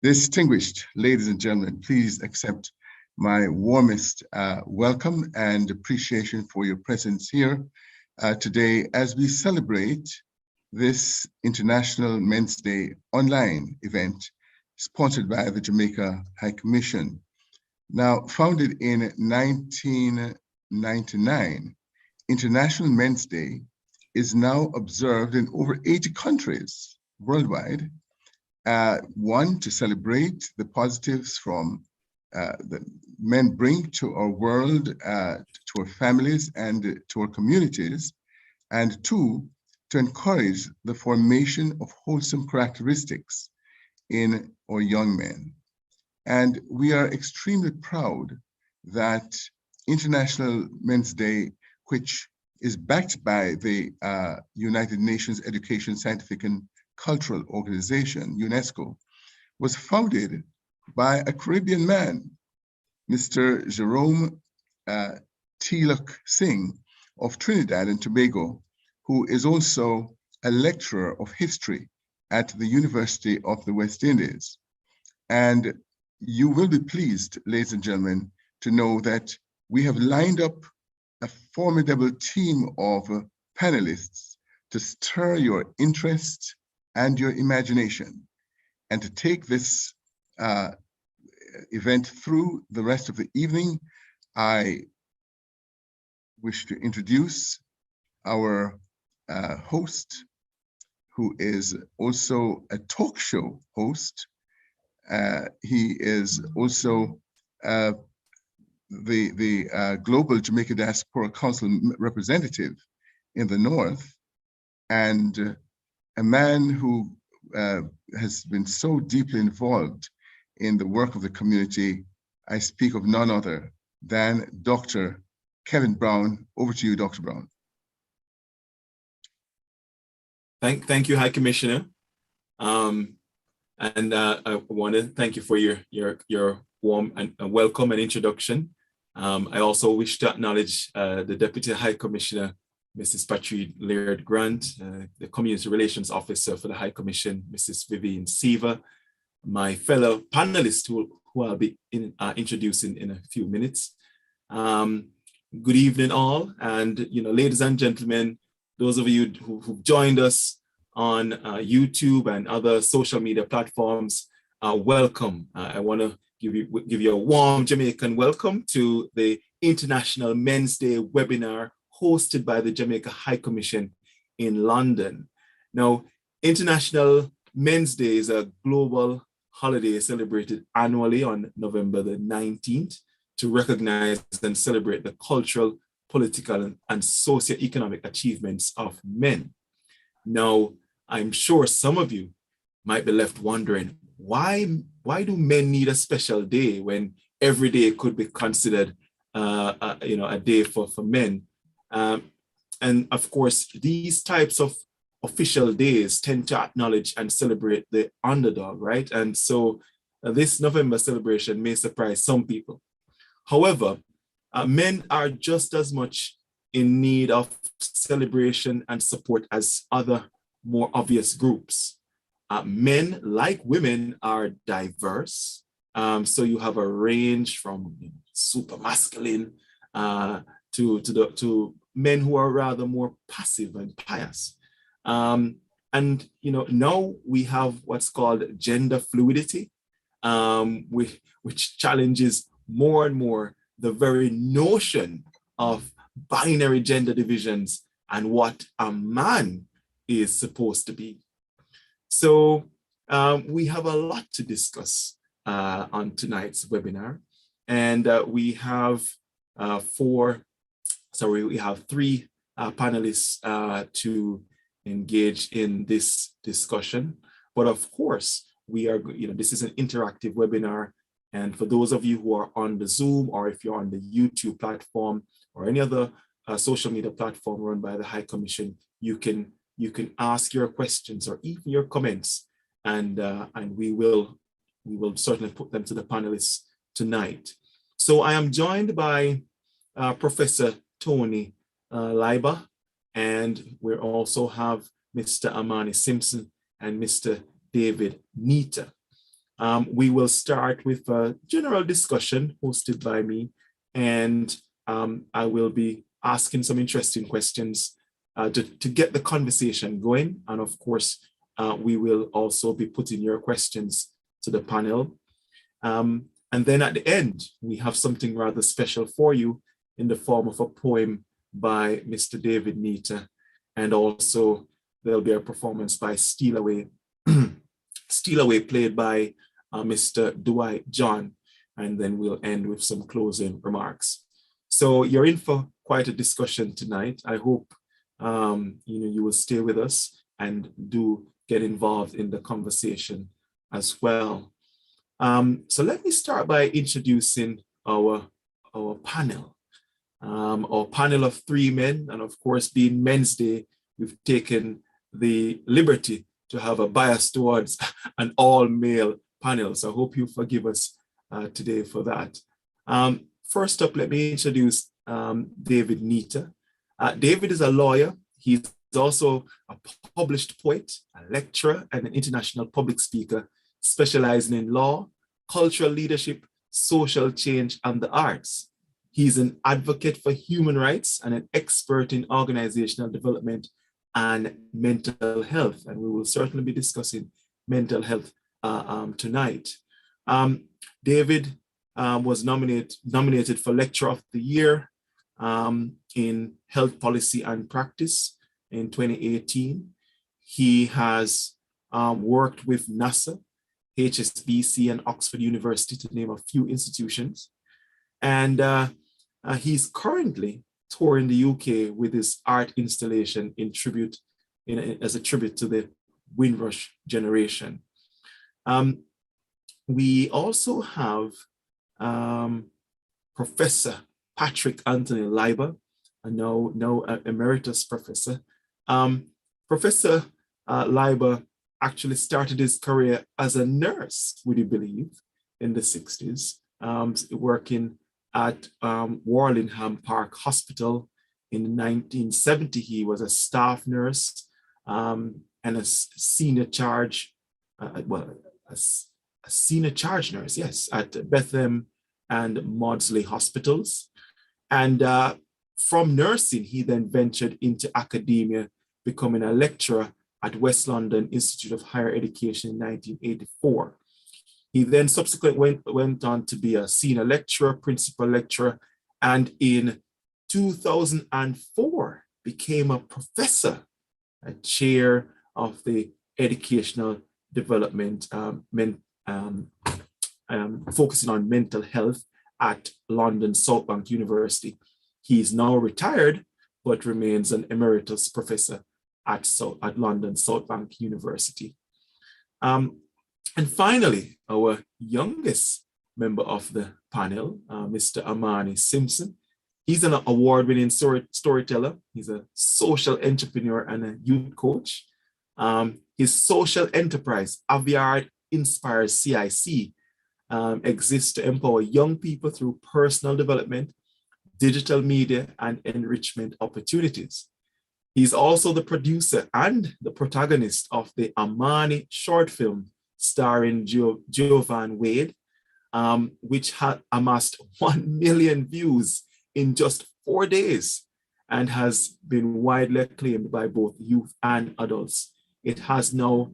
Distinguished ladies and gentlemen, please accept my warmest welcome and appreciation for your presence here today as we celebrate this International Men's Day online event sponsored by the Jamaica High Commission. Now, founded in 1999, International Men's Day is now observed in over 80 countries worldwide. One, to celebrate the positives from that men bring to our world, to our families and to our communities, and two, to encourage the formation of wholesome characteristics in our young men. And we are extremely proud that International Men's Day, which is backed by the United Nations Education, Scientific and Cultural Organization, UNESCO, was founded by a Caribbean man, Mr. Jerome Tilak Singh of Trinidad and Tobago, who is also a lecturer of history at the University of the West Indies. And you will be pleased, ladies and gentlemen, to know that we have lined up a formidable team of panelists to stir your interest and your imagination, and to take this event through the rest of the evening. I wish to introduce our host, who is also a talk show host. He is also the Global Jamaica Diaspora Council representative in the North, and a man who has been so deeply involved in the work of the community. I speak of none other than Dr. Kevin Brown. Over to you, Dr. Brown. Thank you, High Commissioner. I want to thank you for your warm and welcome and introduction. I also wish to acknowledge the Deputy High Commissioner, Mrs. Patrice Laird Grant, the Community Relations Officer for the High Commission, Mrs. Vivian Seaver, my fellow panelists who I'll be introducing in a few minutes. Good evening all, and ladies and gentlemen, those of you who've joined us on YouTube and other social media platforms, welcome. I want to give you a warm Jamaican welcome to the International Men's Day webinar hosted by the Jamaica High Commission in London. Now, International Men's Day is a global holiday celebrated annually on November the 19th to recognize and celebrate the cultural, political, and socio-economic achievements of men. Now, I'm sure some of you might be left wondering, why do men need a special day when every day could be considered a day for men? And of course, these types of official days tend to acknowledge and celebrate the underdog, right? And so this November celebration may surprise some people. However, men are just as much in need of celebration and support as other more obvious groups. Men, like women, are diverse. So you have a range from super masculine to men who are rather more passive and pious. And now we have what's called gender fluidity, which challenges more and more the very notion of binary gender divisions and what a man is supposed to be. So we have a lot to discuss on tonight's webinar, and we have three panelists to engage in this discussion. But of course, this is an interactive webinar. And for those of you who are on the Zoom, or if you're on the YouTube platform or any other social media platform run by the High Commission, you can ask your questions or even your comments, and we will certainly put them to the panelists tonight. So I am joined by Professor Tony Leiba, and we also have Mr. Amani Simpson and Mr. David Neita. We will start with a general discussion hosted by me, and I will be asking some interesting questions to get the conversation going. And of course, we will also be putting your questions to the panel. And then at the end, we have something rather special for you in the form of a poem by Mr. David Neita. And also there'll be a performance by Steal Away, Steal Away played by Mr. Dwight John. And then we'll end with some closing remarks. So you're in for quite a discussion tonight. I hope you will stay with us and do get involved in the conversation as well. So let me start by introducing our panel. Our panel of three men, and of course, being Men's Day, we've taken the liberty to have a bias towards an all-male panel. So I hope you forgive us today for that. First up, let me introduce David Neita. David is a lawyer. He's also a published poet, a lecturer, and an international public speaker, specializing in law, cultural leadership, social change, and the arts. He's an advocate for human rights and an expert in organizational development and mental health. And we will certainly be discussing mental health tonight. David was nominated for Lecturer of the Year in Health Policy and Practice in 2018. He has worked with NASA, HSBC, and Oxford University, to name a few institutions. And he's currently touring the UK with his art installation as a tribute to the Windrush generation. We also have Professor Patrick Anthony Leiba, now emeritus professor. Professor Leiba actually started his career as a nurse, would you believe, in the 60s, working at Warlingham Park Hospital. In 1970, he was a staff nurse and a senior charge, a senior charge nurse, yes, at Bethlehem and Maudsley hospitals. And from nursing, he then ventured into academia, becoming a lecturer at West London Institute of Higher Education in 1984. He then subsequently went on to be a senior lecturer, principal lecturer, and in 2004 became a professor, a chair of the educational development, focusing on mental health at London South Bank University. He is now retired, but remains an emeritus professor at London South Bank University. And finally, our youngest member of the panel, Mr. Amani Simpson. He's an award-winning storyteller. He's a social entrepreneur and a youth coach. His social enterprise, Aviard Inspires CIC, exists to empower young people through personal development, digital media, and enrichment opportunities. He's also the producer and the protagonist of the Amani short film starring Jovan Wade, which had amassed 1 million views in just 4 days and has been widely acclaimed by both youth and adults. It has now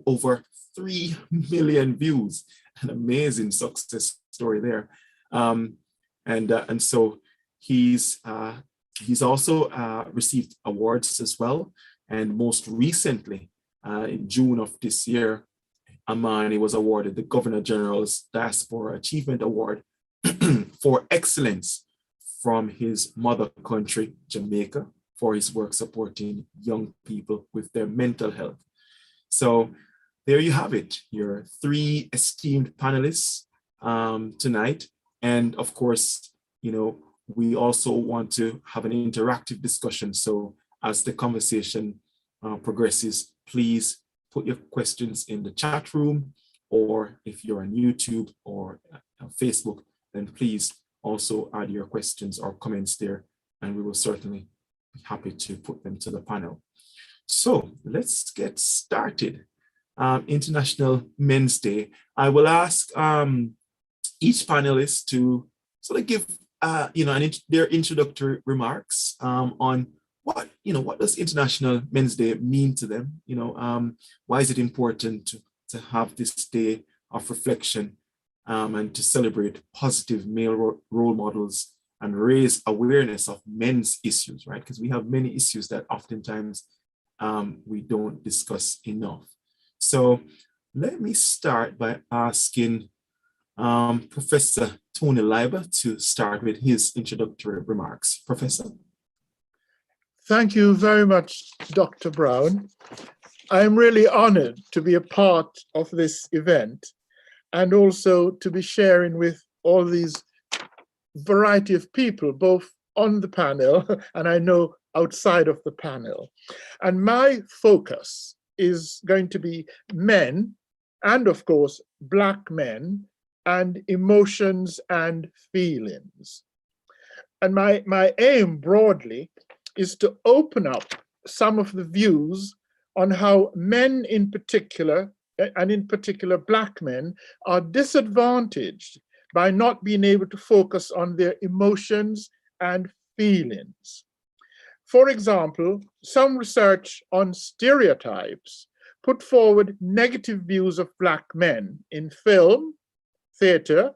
over 3 million views, an amazing success story there. And so he's also received awards as well. And most recently, in June of this year, Amani was awarded the Governor General's Diaspora Achievement Award for excellence from his mother country, Jamaica, for his work supporting young people with their mental health. So there you have it, your three esteemed panelists tonight. And of course, we also want to have an interactive discussion. So as the conversation progresses, please put your questions in the chat room, or if you're on YouTube or Facebook, then please also add your questions or comments there, and we will certainly be happy to put them to the panel. So let's get started. International Men's Day, I will ask each panelist to sort of give their introductory remarks on what does International Men's Day mean to them. Why is it important to have this day of reflection and to celebrate positive male role models and raise awareness of men's issues, right? Because we have many issues that oftentimes we don't discuss enough. So let me start by asking Professor Tony Leiba to start with his introductory remarks. Professor. Thank you very much, Dr. Brown. I'm really honored to be a part of this event and also to be sharing with all these variety of people, both on the panel and I know outside of the panel. And my focus is going to be men and, of course, Black men and emotions and feelings. And my aim broadly is to open up some of the views on how men in particular, and in particular Black men, are disadvantaged by not being able to focus on their emotions and feelings. For example, some research on stereotypes put forward negative views of Black men in film, theater,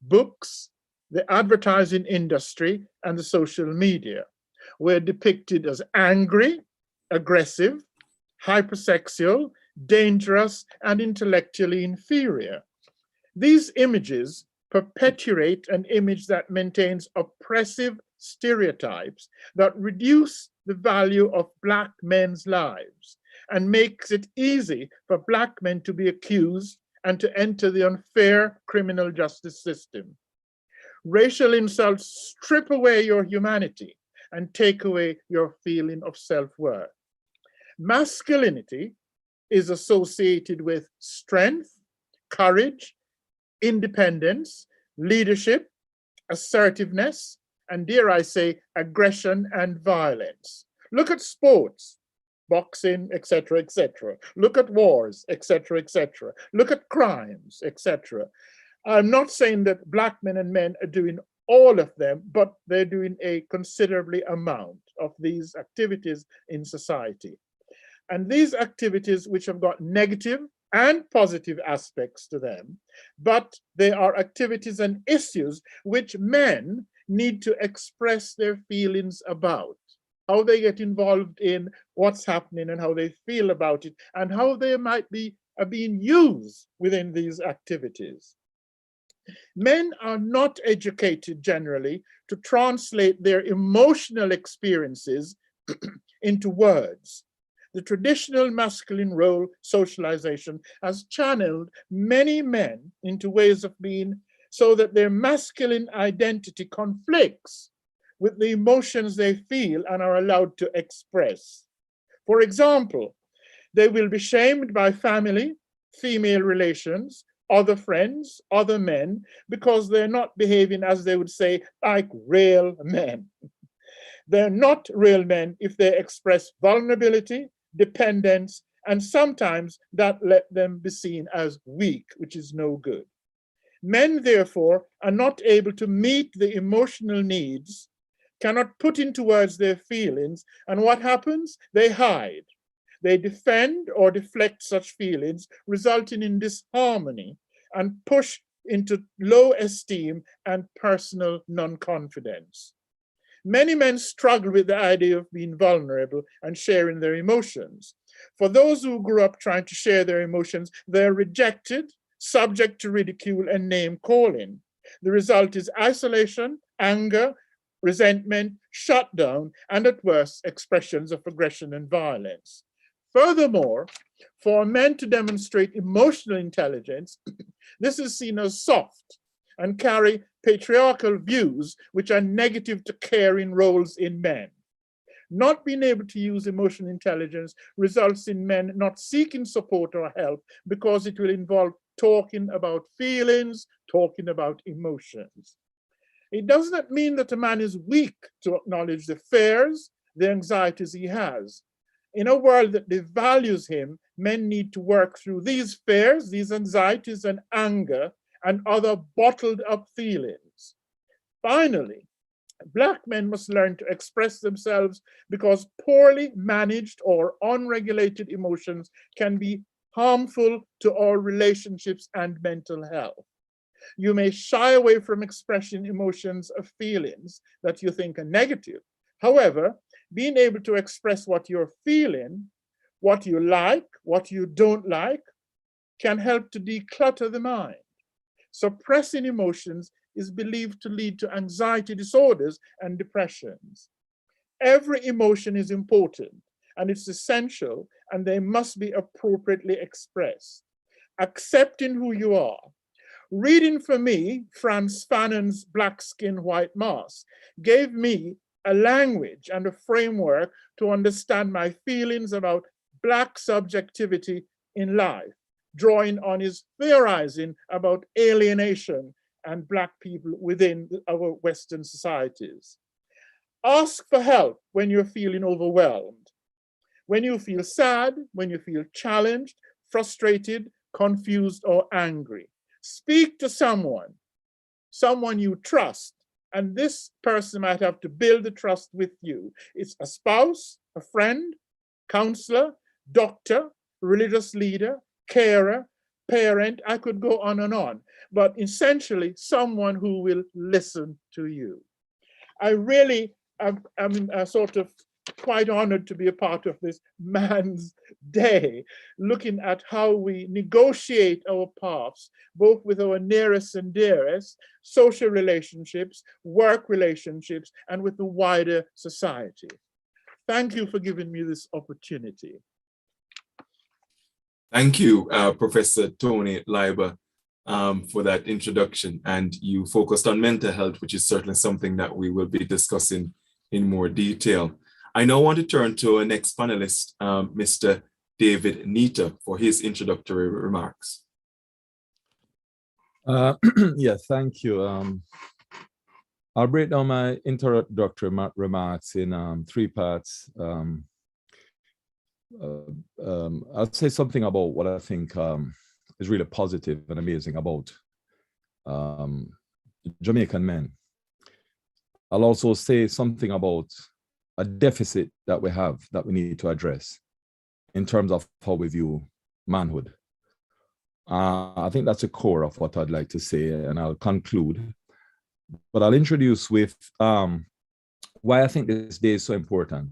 books, the advertising industry, and the social media, were depicted as angry, aggressive, hypersexual, dangerous, and intellectually inferior. These images perpetuate an image that maintains oppressive stereotypes that reduce the value of Black men's lives and makes it easy for Black men to be accused and to enter the unfair criminal justice system. Racial insults strip away your humanity and take away your feeling of self-worth. Masculinity is associated with strength, courage, independence, leadership, assertiveness, and dare I say, aggression and violence. Look at sports, boxing, etc., etc. Look at wars, etc., etc. Look at crimes, etc. I'm not saying that Black men and men are doing all of them, but they're doing a considerably amount of these activities in society. And these activities which have got negative and positive aspects to them, but they are activities and issues which men need to express their feelings about, how they get involved in what's happening and how they feel about it, and how they might be being used within these activities. Men are not educated generally to translate their emotional experiences into words. The traditional masculine role socialization has channeled many men into ways of being so that their masculine identity conflicts with the emotions they feel and are allowed to express. For example, they will be shamed by family, female relations, other friends, other men, because they're not behaving, as they would say, like real men. They're not real men if they express vulnerability, dependence, and sometimes that let them be seen as weak, which is no good. Men, therefore, are not able to meet the emotional needs, cannot put into words their feelings, and what happens? They hide. They defend or deflect such feelings, resulting in disharmony and push into low esteem and personal non-confidence. Many men struggle with the idea of being vulnerable and sharing their emotions. For those who grew up trying to share their emotions, they're rejected, subject to ridicule and name calling. The result is isolation, anger, resentment, shutdown, and at worst, expressions of aggression and violence. Furthermore, for men to demonstrate emotional intelligence, this is seen as soft and carry patriarchal views which are negative to caring roles in men. Not being able to use emotional intelligence results in men not seeking support or help because it will involve talking about feelings, talking about emotions. It does not mean that a man is weak to acknowledge the fears, the anxieties he has. In a world that devalues him men need to work through these fears, these anxieties and anger and other bottled up feelings. Finally, Black men must learn to express themselves because poorly managed or unregulated emotions can be harmful to our relationships and mental health. You may shy away from expressing emotions or feelings that you think are negative. However, being able to express what you're feeling, what you like, what you don't like, can help to declutter the mind. Suppressing emotions is believed to lead to anxiety disorders and depressions. Every emotion is important and it's essential, and they must be appropriately expressed. Accepting who you are. Reading for me Frantz Fanon's Black Skin, White Mask gave me a language and a framework to understand my feelings about Black subjectivity in life, drawing on his theorizing about alienation and Black people within our Western societies. Ask for help when you're feeling overwhelmed, when you feel sad, when you feel challenged, frustrated, confused, or angry. Speak to someone you trust, and this person might have to build the trust with you. It's a spouse, a friend, counselor, doctor, religious leader, carer, parent. I could go on, but essentially someone who will listen to you. I really am sort of quite honored to be a part of this Man's Day, looking at how we negotiate our paths, both with our nearest and dearest, social relationships, work relationships, and with the wider society. Thank you for giving me this opportunity. Thank you, Professor Tony Leiba, for that introduction. And you focused on mental health, which is certainly something that we will be discussing in more detail. I now want to turn to our next panelist, Mr. David Neita, for his introductory remarks. Yeah, thank you. I'll break down my introductory remarks in 3 parts. I'll say something about what I think is really positive and amazing about Jamaican men. I'll also say something about a deficit that we have that we need to address in terms of how we view manhood. I think that's the core of what I'd like to say, and I'll conclude. But I'll introduce with why I think this day is so important.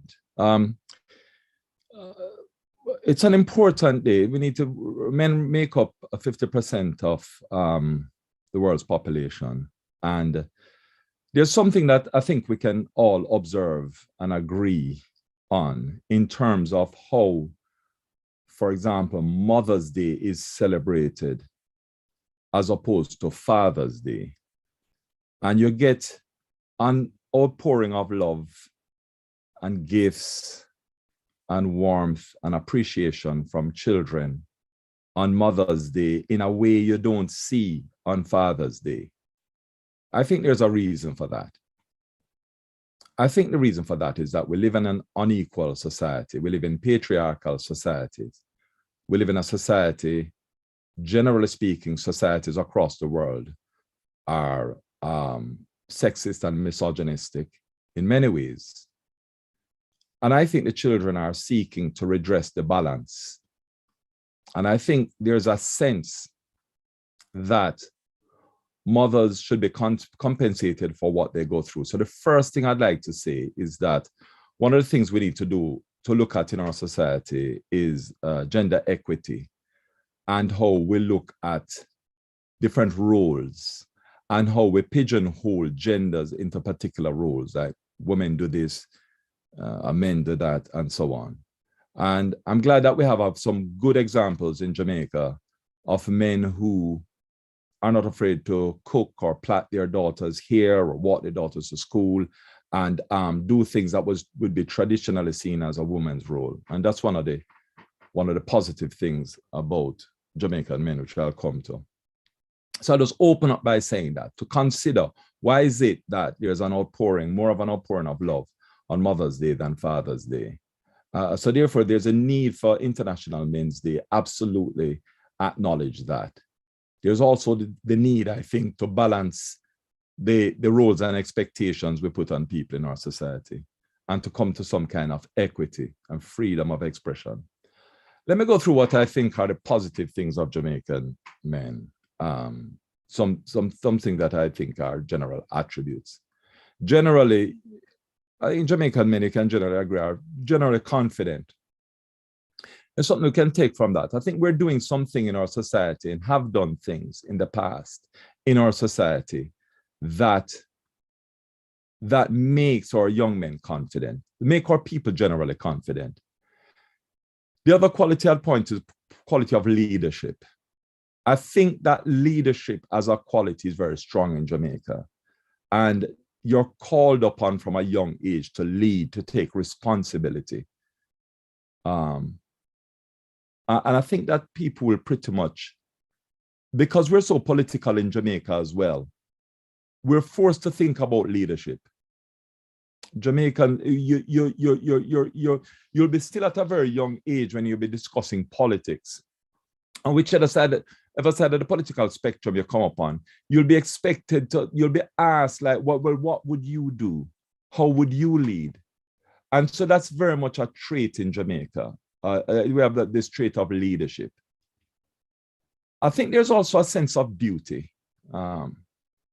It's an important day. We need to, men make up 50% of the world's population. And there's something that I think we can all observe and agree on in terms of how, for example, Mother's Day is celebrated as opposed to Father's Day. And you get an outpouring of love and gifts and warmth and appreciation from children on Mother's Day in a way you don't see on Father's Day. I think there's a reason for that. I think the reason for that is that we live in an unequal society. We live in patriarchal societies. We live in a society, generally speaking, societies across the world are sexist and misogynistic in many ways. And I think the children are seeking to redress the balance. And I think there's a sense that mothers should be compensated for what they go through. So the first thing I'd like to say is that one of the things we need to do to look at in our society is gender equity and how we look at different roles and how we pigeonhole genders into particular roles, like women do this, men do that, and so on. And I'm glad that we have some good examples in Jamaica of men who are not afraid to cook or plait their daughters' hair or walk their daughters to school and do things that would be traditionally seen as a woman's role. And that's one of the positive things about Jamaican men, which I'll come to. So I'll just open up by saying that, to consider why is it that there's an outpouring, more of an outpouring of love on Mother's Day than Father's Day. So therefore, there's a need for International Men's Day. Absolutely acknowledge that. There's also the need, I think, to balance the roles and expectations we put on people in our society and to come to some kind of equity and freedom of expression. Let me go through what I think are the positive things of Jamaican men. Something that I think are general attributes. Generally, in Jamaican men, you can generally agree, are generally confident. There's something we can take from that. I think we're doing something in our society and have done things in the past in our society that makes our young men confident, make our people generally confident. The other quality I'd point to is quality of leadership. I think that leadership as a quality is very strong in Jamaica. And you're called upon from a young age to lead, to take responsibility. And I think that people will pretty much, because we're so political in Jamaica as well, we're forced to think about leadership. Jamaican, you'll be still at a very young age when you'll be discussing politics. And whichever side of the political spectrum you come upon, you'll be expected to, you'll be asked like, what would you do? How would you lead? And so that's very much a trait in Jamaica. We have this trait of leadership. I think there's also a sense of beauty. And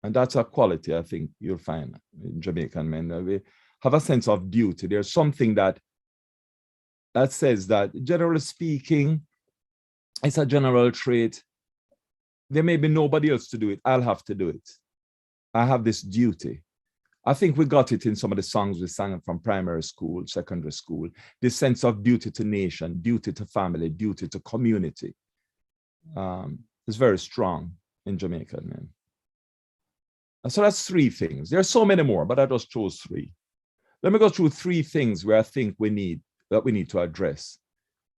that's a quality I think you'll find in Jamaican men. We have a sense of beauty. There's something that says that, generally speaking, it's a general trait. There may be nobody else to do it. I'll have to do it. I have this duty. I think we got it in some of the songs we sang from primary school, secondary school. This sense of duty to nation, duty to family, duty to community is very strong in Jamaican men. So that's three things. There are so many more, but I just chose three. Let me go through three things where I think we need to address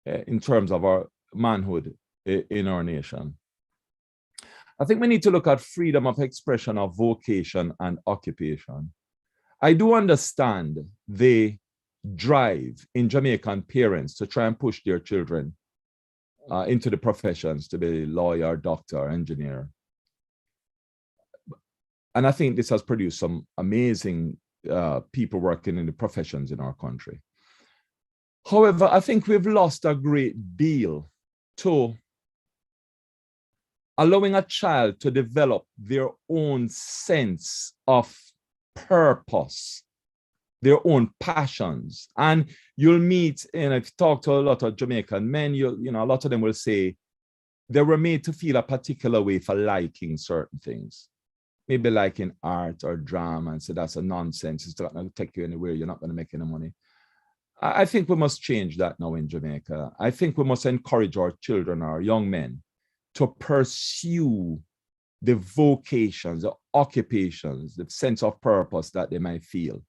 in terms of our manhood in our nation. I think we need to look at freedom of expression of vocation and occupation. I do understand the drive in Jamaican parents to try and push their children into the professions to be lawyer, doctor, engineer. And I think this has produced some amazing people working in the professions in our country. However, I think we've lost a great deal to allowing a child to develop their own sense of purpose, their own passions. And you'll meet, and if you talk to a lot of Jamaican men, a lot of them will say they were made to feel a particular way for liking certain things. Maybe liking art or drama, and so that's a nonsense. It's not going to take you anywhere. You're not going to make any money. I think we must change that now in Jamaica. I think we must encourage our children, our young men, to pursue the vocations, the occupations, the sense of purpose that they might feel.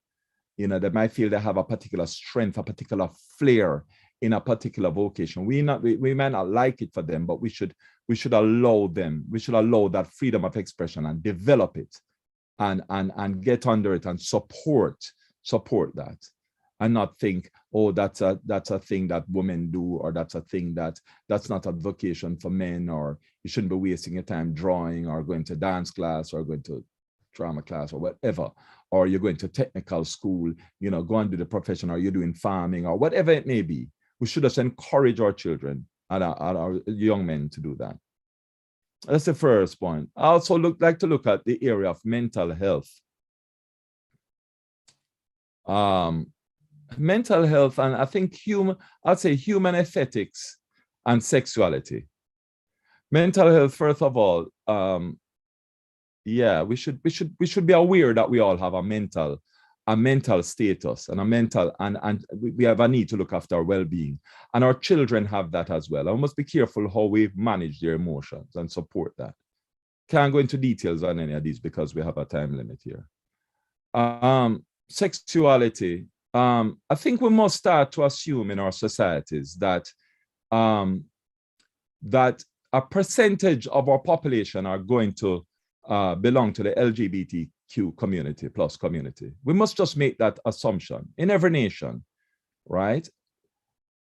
They might feel they have a particular strength, a particular flair in a particular vocation. We might not like it for them, but we should allow them. We should allow that freedom of expression and develop it, and get under it and support that, and not think, oh, that's a thing that women do, or that's a thing that's not a vocation for men, or you shouldn't be wasting your time drawing or going to dance class or going to drama class or whatever, or you're going to technical school, go and do the profession, or you're doing farming or whatever it may be. We should just encourage our children and our young men to do that. That's the first point. I also like to look at the area of mental health. Mental health, and I think I'd say human ethics and sexuality. Mental health, first of all, we should be aware that we all have a mental status and we have a need to look after our well-being, and our children have that as well. And we must be careful how we manage their emotions and support that. Can't go into details on any of these because we have a time limit here. Sexuality. I think we must start to assume in our societies that a percentage of our population are going to belong to the LGBTQ community plus community. We must just make that assumption in every nation, right?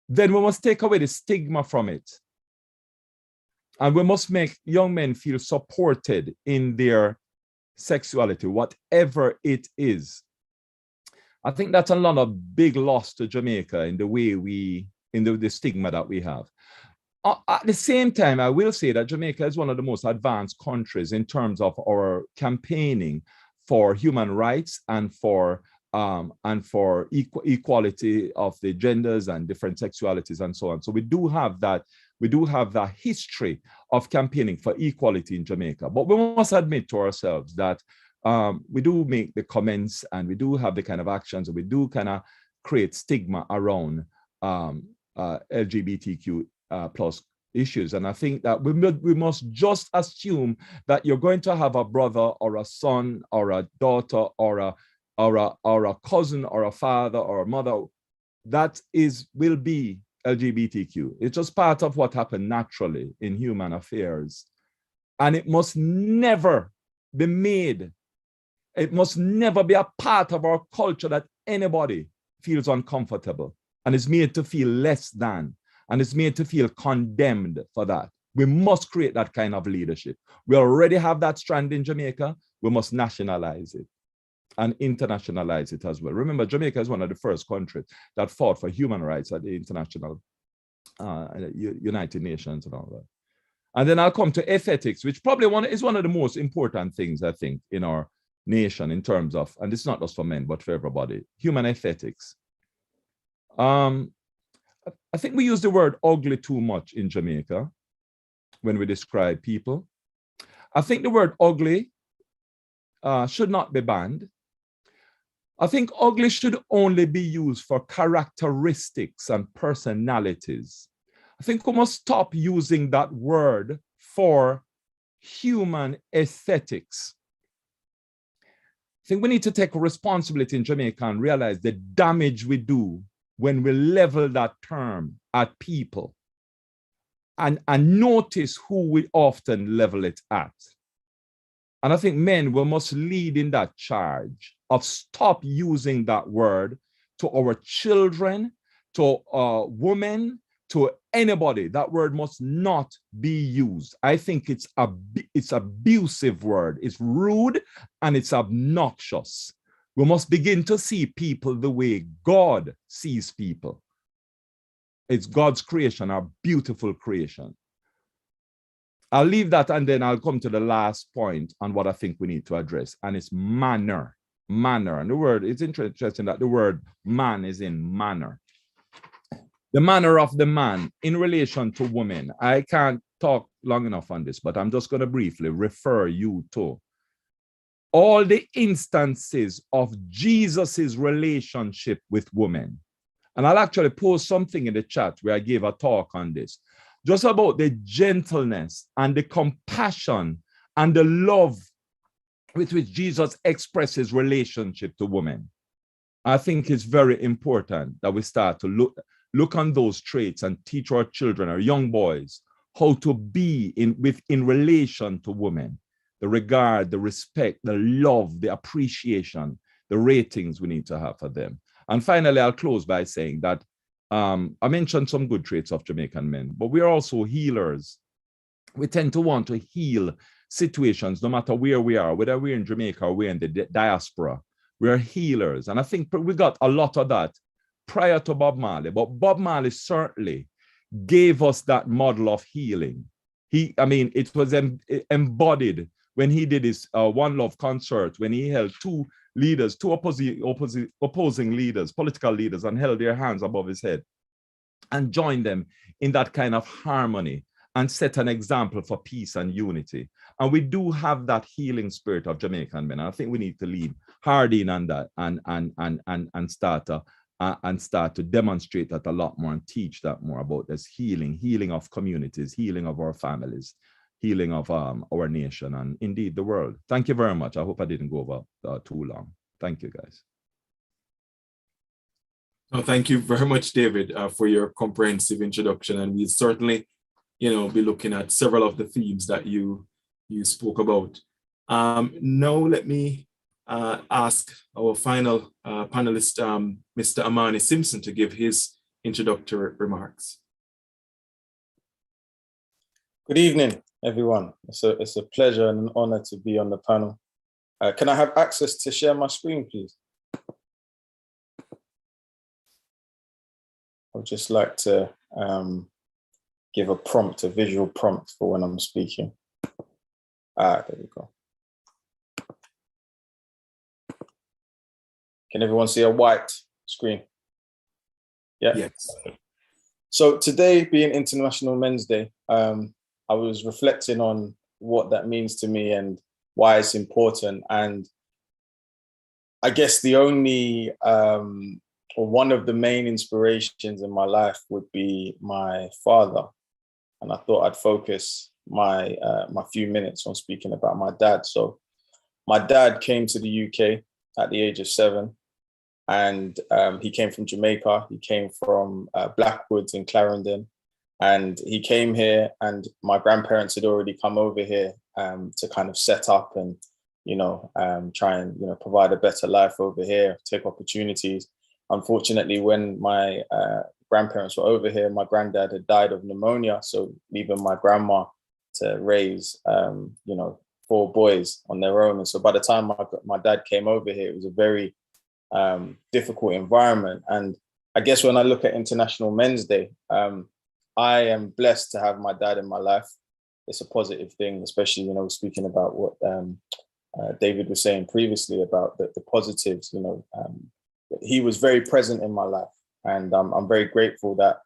then we must take away the stigma from it. And we must make young men feel supported in their sexuality, whatever it is. I think that's another big loss to Jamaica in the way the stigma that we have. At the same time, I will say that Jamaica is one of the most advanced countries in terms of our campaigning for human rights and for equality of the genders and different sexualities and so on. So we do have that history of campaigning for equality in Jamaica. But we must admit to ourselves that we do make the comments and we do have the kind of actions and we do kind of create stigma around LGBTQ plus issues. And I think that we must just assume that you're going to have a brother or a son or a daughter or a cousin or a father or a mother that will be LGBTQ. It's just part of what happened naturally in human affairs. And it must never be made. It must never be a part of our culture that anybody feels uncomfortable and is made to feel less than and is made to feel condemned for that. We must create that kind of leadership. We already have that strand in Jamaica. We must nationalize it and internationalize it as well. Remember, Jamaica is one of the first countries that fought for human rights at the international United Nations and all that. And then I'll come to ethics, which probably is one of the most important things, I think, in our nation in terms of, and it's not just for men, but for everybody, human ethics. I think we use the word ugly too much in Jamaica when we describe people. I think the word ugly should not be banned. I think ugly should only be used for characteristics and personalities. I think we must stop using that word for human aesthetics. I think we need to take responsibility in Jamaica and realize the damage we do when we level that term at people and notice who we often level it at. And I think men, we must lead in that charge of stop using that word to our children, to women, to anybody. That word must not be used. I think it's abusive word. It's rude and it's obnoxious. We must begin to see people the way God sees people. It's God's creation, our beautiful creation. I'll leave that and then I'll come to the last point on what I think we need to address, and it's manner. Manner. And the word, it's interesting that the word man is in manner. The manner of the man in relation to women. I can't talk long enough on this, but I'm just going to briefly refer you to all the instances of Jesus's relationship with women. And I'll actually post something in the chat where I gave a talk on this, just about the gentleness and the compassion and the love with which Jesus expresses relationship to women. I think it's very important that we start to look on those traits and teach our children, our young boys, how to be in relation to women. The regard, the respect, the love, the appreciation, the ratings we need to have for them. And finally, I'll close by saying that I mentioned some good traits of Jamaican men, but we're also healers. We tend to want to heal situations, no matter where we are, whether we're in Jamaica or we're in the diaspora. We're healers. And I think we got a lot of that prior to Bob Marley, but Bob Marley certainly gave us that model of healing. It was embodied when he did his One Love concert, when he held two opposing leaders, political leaders, and held their hands above his head and joined them in that kind of harmony and set an example for peace and unity. And we do have that healing spirit of Jamaican men. And I think we need to lean hard in on that and start to demonstrate that a lot more and teach that more about this healing of communities, healing of our families, healing of our nation and indeed the world. Thank you very much. I hope I didn't go over too long. Thank you, guys. Oh, thank you very much, David, for your comprehensive introduction. And we'll certainly, be looking at several of the themes that you spoke about. Now let me ask our final panelist, Mr. Amani Simpson, to give his introductory remarks. Good evening, everyone. It's a pleasure and an honor to be on the panel. Can I have access to share my screen, please? I'd just like to give a prompt, a visual prompt for when I'm speaking. There we go. Can everyone see a white screen? Yeah. Yes. So today being International Men's Day, I was reflecting on what that means to me and why it's important. And I guess the only, or one of the main inspirations in my life would be my father. And I thought I'd focus my few minutes on speaking about my dad. So my dad came to the UK at the age of 7. And he came from Jamaica. He came from Blackwoods in Clarendon. And he came here, and my grandparents had already come over here to kind of set up and, try and, provide a better life over here, take opportunities. Unfortunately, when my grandparents were over here, my granddad had died of pneumonia. So leaving my grandma to raise, 4 boys on their own. And so by the time my dad came over here, it was a very difficult environment. And I guess when I look at International Men's Day, I am blessed to have my dad in my life. It's a positive thing, especially, speaking about what David was saying previously about the positives, he was very present in my life. And I'm very grateful that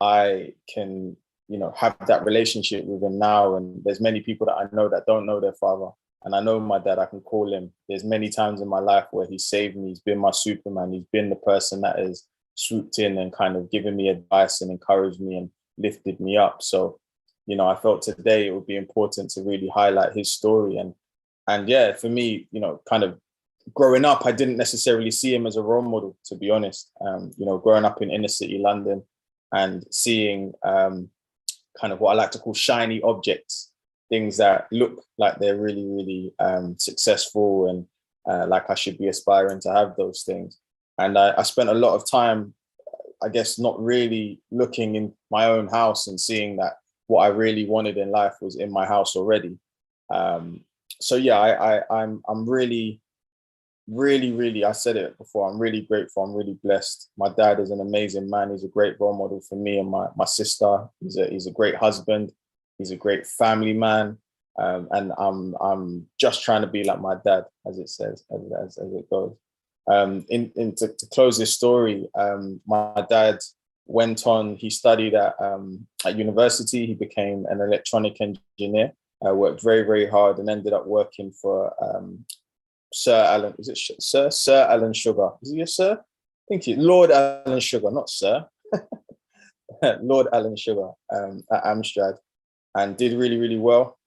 I can, have that relationship with him now. And there's many people that I know that don't know their father. And I know my dad, I can call him. There's many times in my life where he saved me. He's been my Superman. He's been the person that has swooped in and kind of given me advice and encouraged me and lifted me up. So, I felt today it would be important to really highlight his story. And yeah, for me, kind of growing up, I didn't necessarily see him as a role model, to be honest. Growing up in inner city London and seeing kind of what I like to call shiny objects, things that look like they're really, really successful and like I should be aspiring to have those things. And I spent a lot of time, I guess, not really looking in my own house and seeing that what I really wanted in life was in my house already. So yeah, I'm really, really, really, I said it before, I'm really grateful, I'm really blessed. My dad is an amazing man. He's a great role model for me and my sister. He's a great husband. He's a great family man, and I'm just trying to be like my dad, as it says, as it goes. To close this story, my dad went on. He studied at university. He became an electronic engineer. Worked very, very hard, and ended up working for Sir Alan. Is it Sir Alan Sugar? Is he a sir? I think he's Lord Alan Sugar, not Sir. Lord Alan Sugar at Amstrad. And did really, really well.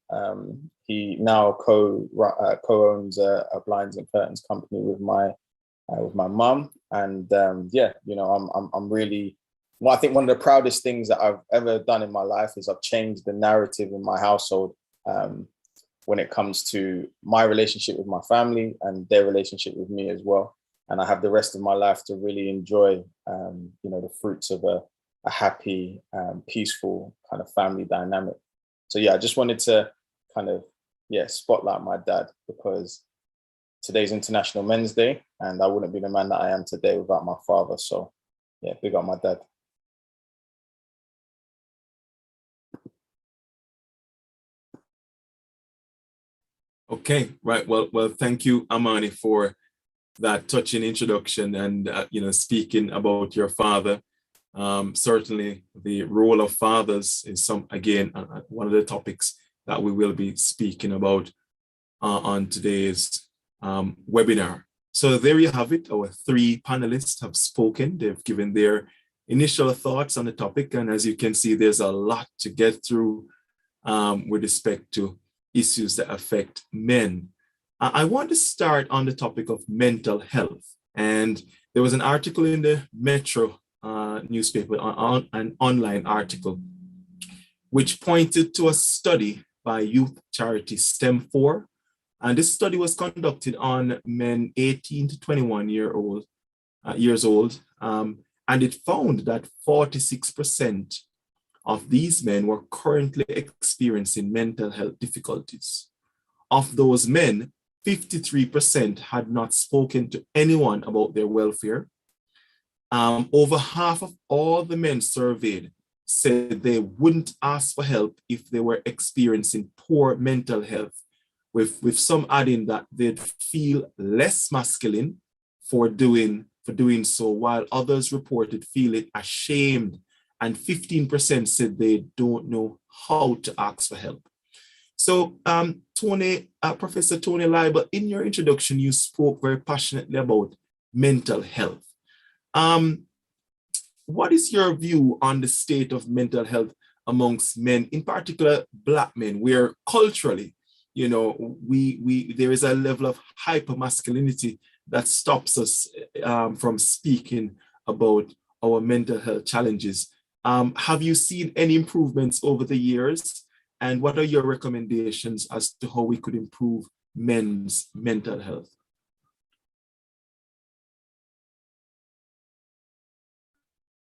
He now co-owns a blinds and curtains company with my mum. And I'm really, I think one of the proudest things that I've ever done in my life is I've changed the narrative in my household when it comes to my relationship with my family and their relationship with me as well. And I have the rest of my life to really enjoy, the fruits of a happy, peaceful kind of family dynamic. So yeah, I just wanted to kind of, spotlight my dad, because today's International Men's Day and I wouldn't be the man that I am today without my father. So yeah, big up my dad. Okay, right. Well, thank you, Amani, for that touching introduction and, speaking about your father. Certainly the role of fathers is one of the topics that we will be speaking about on today's webinar. So there you have it. Our 3 panelists have spoken. They've given their initial thoughts on the topic. And as you can see, there's a lot to get through with respect to issues that affect men. I want to start on the topic of mental health. And there was an article in the Metro newspaper, an online article, which pointed to a study by youth charity STEM4. And this study was conducted on men 18 to 21 years old. And And it found that 46% of these men were currently experiencing mental health difficulties. Of those men, 53% had not spoken to anyone about their welfare. Over half of all the men surveyed said they wouldn't ask for help if they were experiencing poor mental health, with some adding that they'd feel less masculine for doing so, while others reported feeling ashamed, and 15% said they don't know how to ask for help. So, Professor Tony Leiba, in your introduction, you spoke very passionately about mental health. What is your view on the state of mental health amongst men, in particular Black men, where culturally, you know, there is a level of hypermasculinity that stops us from speaking about our mental health challenges? Have you seen any improvements over the years? And what are your recommendations as to how we could improve men's mental health?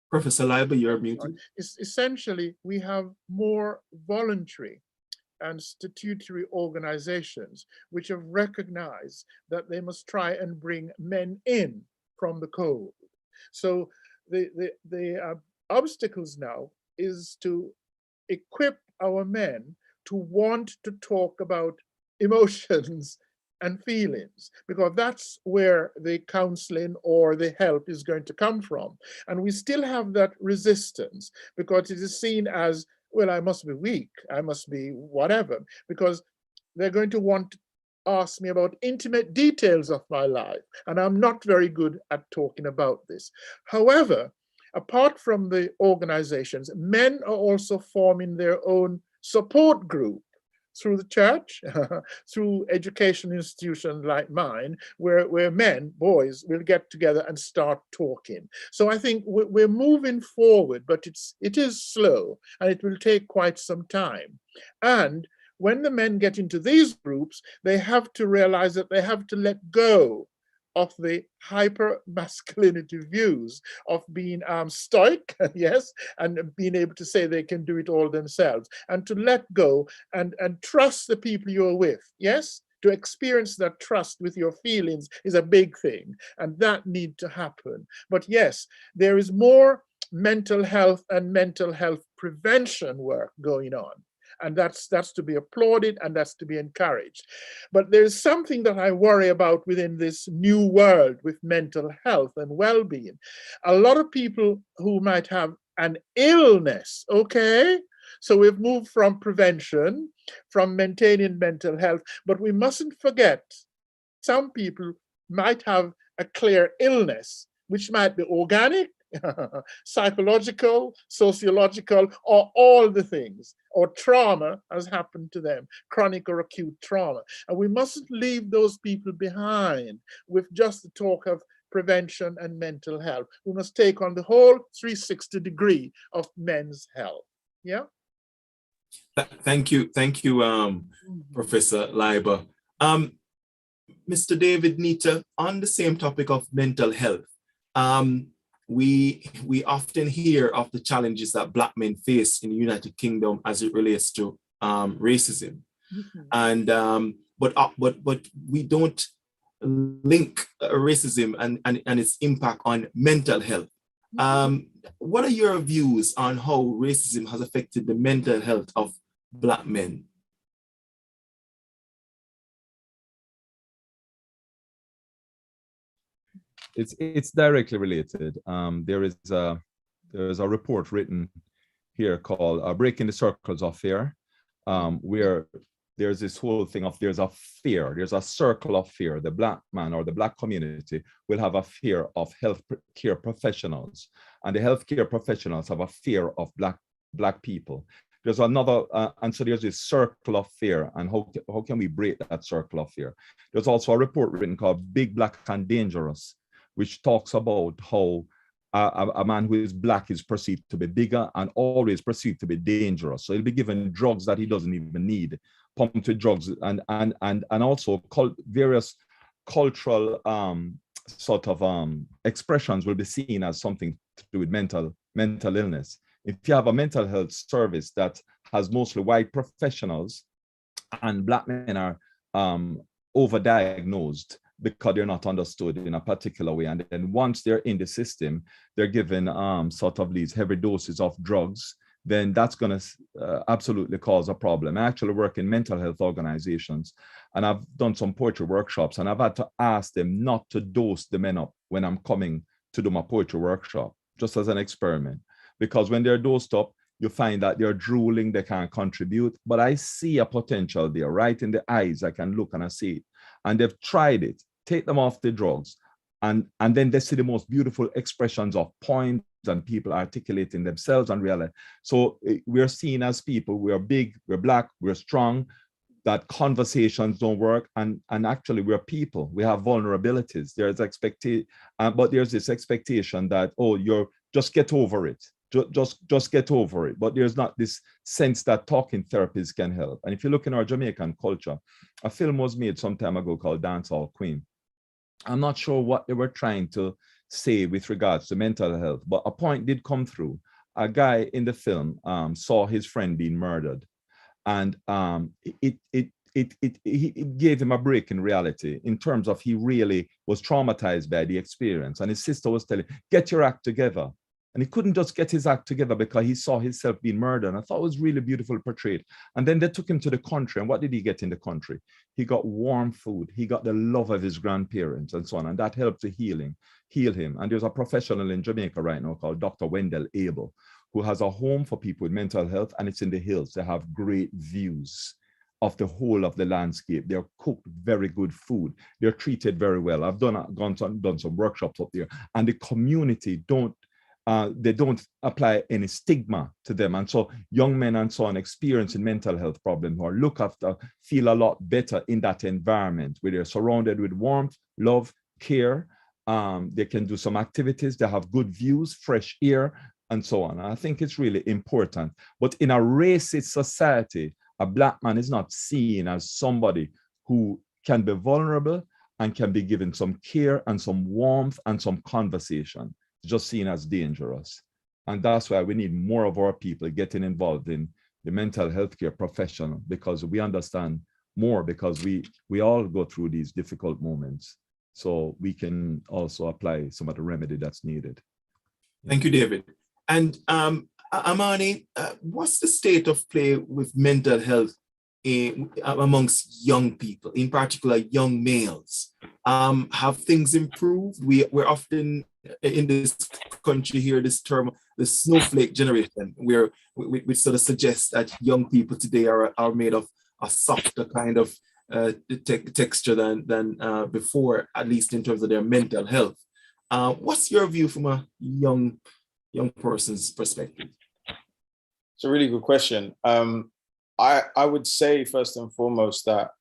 Professor Leiba, you're muted. Essentially, we have more voluntary and statutory organizations which have recognized that they must try and bring men in from the cold. So the obstacles now is to equip our men to want to talk about emotions and feelings, because that's where the counseling or the help is going to come from. And we still have that resistance because it is seen as, well, I must be weak, I must be whatever, because they're going to want to ask me about intimate details of my life, and I'm not very good at talking about this. However, apart from the organizations, men are also forming their own support group through the church, through education institutions like mine, where men, boys, will get together and start talking. So I think we're moving forward, but it is slow and it will take quite some time. And when the men get into these groups, they have to realize that they have to let go of the hyper masculinity views of being stoic, yes, and being able to say they can do it all themselves, and to let go and trust the people you're with, yes. To experience that trust with your feelings is a big thing, and that needs to happen. But yes, there is more mental health and mental health prevention work going on. And that's to be applauded and that's to be encouraged. But there's something that I worry about within this new world with mental health and well-being. A lot of people who might have an illness, okay? So we've moved from prevention, from maintaining mental health, but we mustn't forget some people might have a clear illness, which might be organic, psychological, sociological, or all the things, or trauma has happened to them, chronic or acute trauma. And we mustn't leave those people behind with just the talk of prevention and mental health. We must take on the whole 360 degree of men's health. Yeah. Thank you, Professor Leiba. Mr. David Neita, on the same topic of mental health, we often hear of the challenges that Black men face in the United Kingdom as it relates to racism, and but we don't link racism and its impact on mental health. What are your views on how racism has affected the mental health of Black men? It's directly related. There is a report written here called "Breaking the Circles of Fear," where there's this whole thing of there's a circle of fear. The Black man or the Black community will have a fear of healthcare professionals, and the healthcare professionals have a fear of Black people. There's another, and so there's this circle of fear, and how can we break that circle of fear? There's also a report written called "Big, Black, and Dangerous," which talks about how a man who is Black is perceived to be bigger and always perceived to be dangerous. So he'll be given drugs that he doesn't even need, pumped with drugs, and also various cultural sort of expressions will be seen as something to do with mental illness. If you have a mental health service that has mostly white professionals and Black men are overdiagnosed because they're not understood in a particular way, and then once they're in the system, they're given sort of these heavy doses of drugs, then that's going to absolutely cause a problem. I actually work in mental health organizations, and I've done some poetry workshops, and I've had to ask them not to dose the men up when I'm coming to do my poetry workshop, just as an experiment. Because when they're dosed up, you find that they're drooling, they can't contribute, but I see a potential there, right in the eyes. I can look and I see it. And they've tried it, take them off the drugs, and then they see the most beautiful expressions of points and people articulating themselves and reality. So we're seen as people, we're big, we're Black, we're strong, that conversations don't work, and actually we're people, we have vulnerabilities. There's but there's this expectation that, oh, you're just get over it. Just get over it. But there's not this sense that talking therapies can help. And if you look in our Jamaican culture, a film was made some time ago called Dancehall Queen. I'm not sure what they were trying to say with regards to mental health, but a point did come through. A guy in the film saw his friend being murdered, and it gave him a break in reality in terms of he really was traumatized by the experience. And his sister was telling, get your act together. And he couldn't just get his act together because he saw himself being murdered. And I thought it was really beautifully portrayed. And then they took him to the country. And what did he get in the country? He got warm food. He got the love of his grandparents and so on. And that helped to heal him. And there's a professional in Jamaica right now called Dr. Wendell Abel, who has a home for people with mental health, and it's in the hills. They have great views of the whole of the landscape. They're cooked very good food. They're treated very well. I've done some workshops up there, and the community they don't apply any stigma to them. And so young men and so on experiencing mental health problems or look after, feel a lot better in that environment where they're surrounded with warmth, love, care. They can do some activities. They have good views, fresh air, and so on. And I think it's really important. But in a racist society, a Black man is not seen as somebody who can be vulnerable and can be given some care and some warmth and some conversation. It's just seen as dangerous. And that's why we need more of our people getting involved in the mental health care profession, because we understand more, because we all go through these difficult moments. So we can also apply some of the remedy that's needed. Thank you, David. And Amani, what's the state of play with mental health amongst young people, in particular young males? Have things improved? We're often in this country hear this term, the snowflake generation, where we sort of suggest that young people today are made of a softer kind of texture than before, at least in terms of their mental health. What's your view from a young person's perspective? It's a really good question. I would say first and foremost that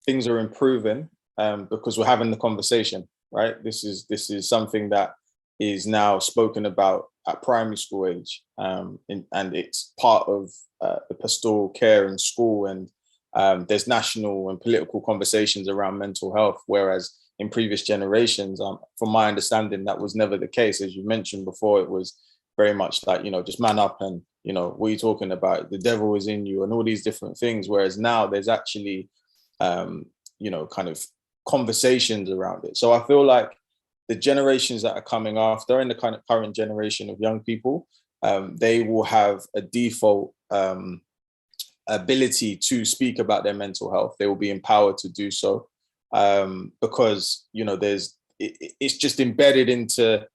things are improving because we're having the conversation, right? This is something that is now spoken about at primary school age, and it's part of the pastoral care in school, and there's national and political conversations around mental health, whereas in previous generations, from my understanding, that was never the case. As you mentioned before, it was very much like, just man up and, what are you talking about? The devil is in you and all these different things. Whereas now there's actually, kind of conversations around it. So I feel like the generations that are coming after, and the kind of current generation of young people, they will have a default ability to speak about their mental health. They will be empowered to do so because, it's just embedded into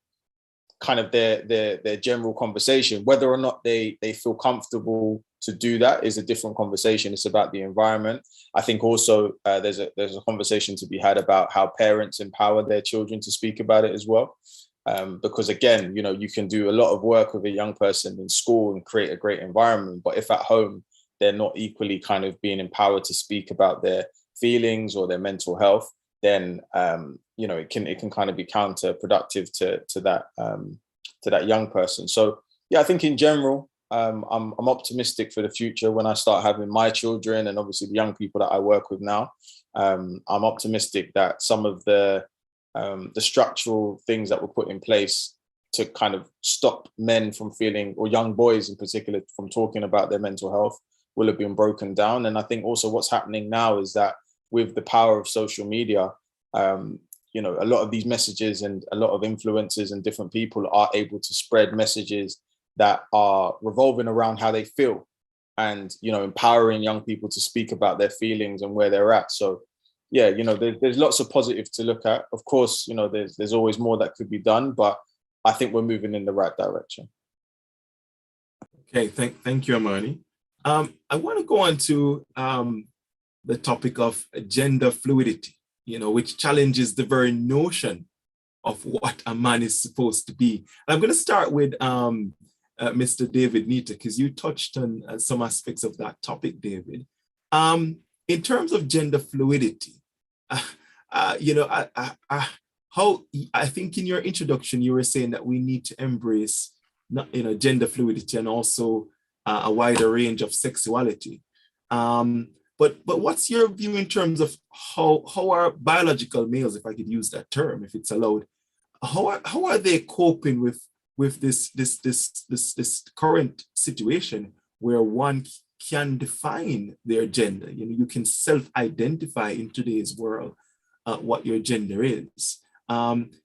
kind of their general conversation. Whether or not they feel comfortable to do that is a different conversation. It's about the environment. I think also there's a conversation to be had about how parents empower their children to speak about it as well. Because again, you can do a lot of work with a young person in school and create a great environment, but if at home they're not equally kind of being empowered to speak about their feelings or their mental health, then it can kind of be counterproductive to that young person. So yeah, I think in general, I'm optimistic for the future when I start having my children and obviously the young people that I work with now. I'm optimistic that some of the the structural things that were put in place to kind of stop men from feeling, or young boys in particular, from talking about their mental health will have been broken down. And I think also what's happening now is that with the power of social media, you know, a lot of these messages and a lot of influencers and different people are able to spread messages that are revolving around how they feel, and, you know, empowering young people to speak about their feelings and where they're at. So yeah, you know, there's lots of positives to look at. Of course, you know, there's always more that could be done, but I think we're moving in the right direction. Okay, thank you, Amani. I want to go on to the topic of gender fluidity, you know, which challenges the very notion of what a man is supposed to be. I'm going to start with Mr. David Neita, because you touched on some aspects of that topic, David. In terms of gender fluidity, you know, how I think in your introduction you were saying that we need to embrace, you know, gender fluidity and also a wider range of sexuality. But what's your view in terms of how our biological males, if I could use that term, if it's allowed, how are they coping with this current situation where one can define their gender? You know, you can self-identify in today's world what your gender is.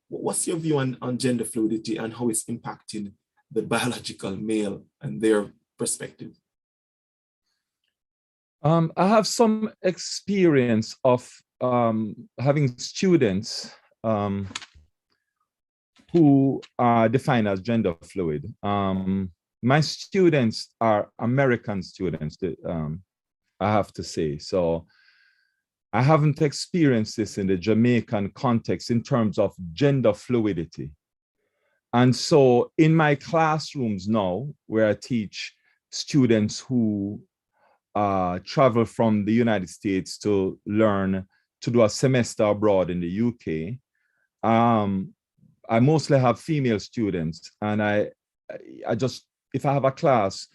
What's your view on gender fluidity and how it's impacting the biological male and their perspective? I have some experience of having students who are defined as gender fluid. My students are American students, I have to say. So I haven't experienced this in the Jamaican context in terms of gender fluidity. And so in my classrooms now, where I teach students who travel from the United States to learn to do a semester abroad in the UK, I mostly have female students, and I just, if I have a class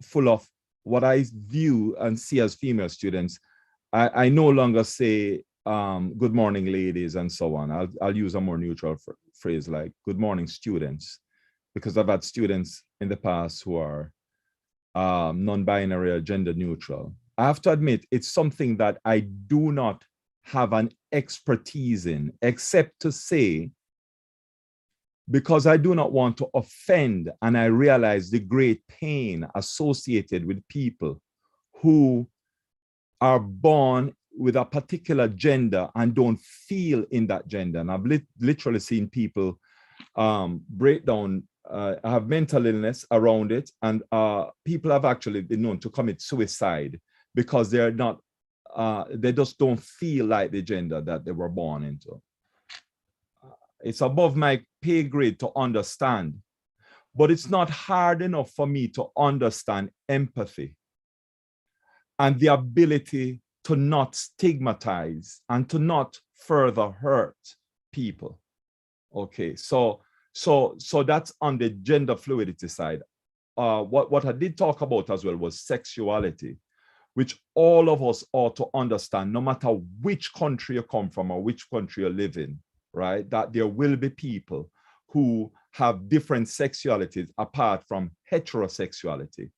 full of what I view and see as female students, I no longer say, good morning, ladies, and so on. I'll use a more neutral phrase like good morning, students, because I've had students in the past who are non-binary or gender neutral. I have to admit, it's something that I do not have an expertise in, except to say, because I do not want to offend, and I realize the great pain associated with people who are born with a particular gender and don't feel in that gender. And I've literally seen people break down, have mental illness around it, and people have actually been known to commit suicide because they're not, they just don't feel like the gender that they were born into. It's above my pay grade to understand, but it's not hard enough for me to understand empathy and the ability to not stigmatize and to not further hurt people. Okay, so that's on the gender fluidity side. What I did talk about as well was sexuality, which all of us ought to understand, no matter which country you come from or which country you live in, right? That there will be people who have different sexualities apart from heterosexuality.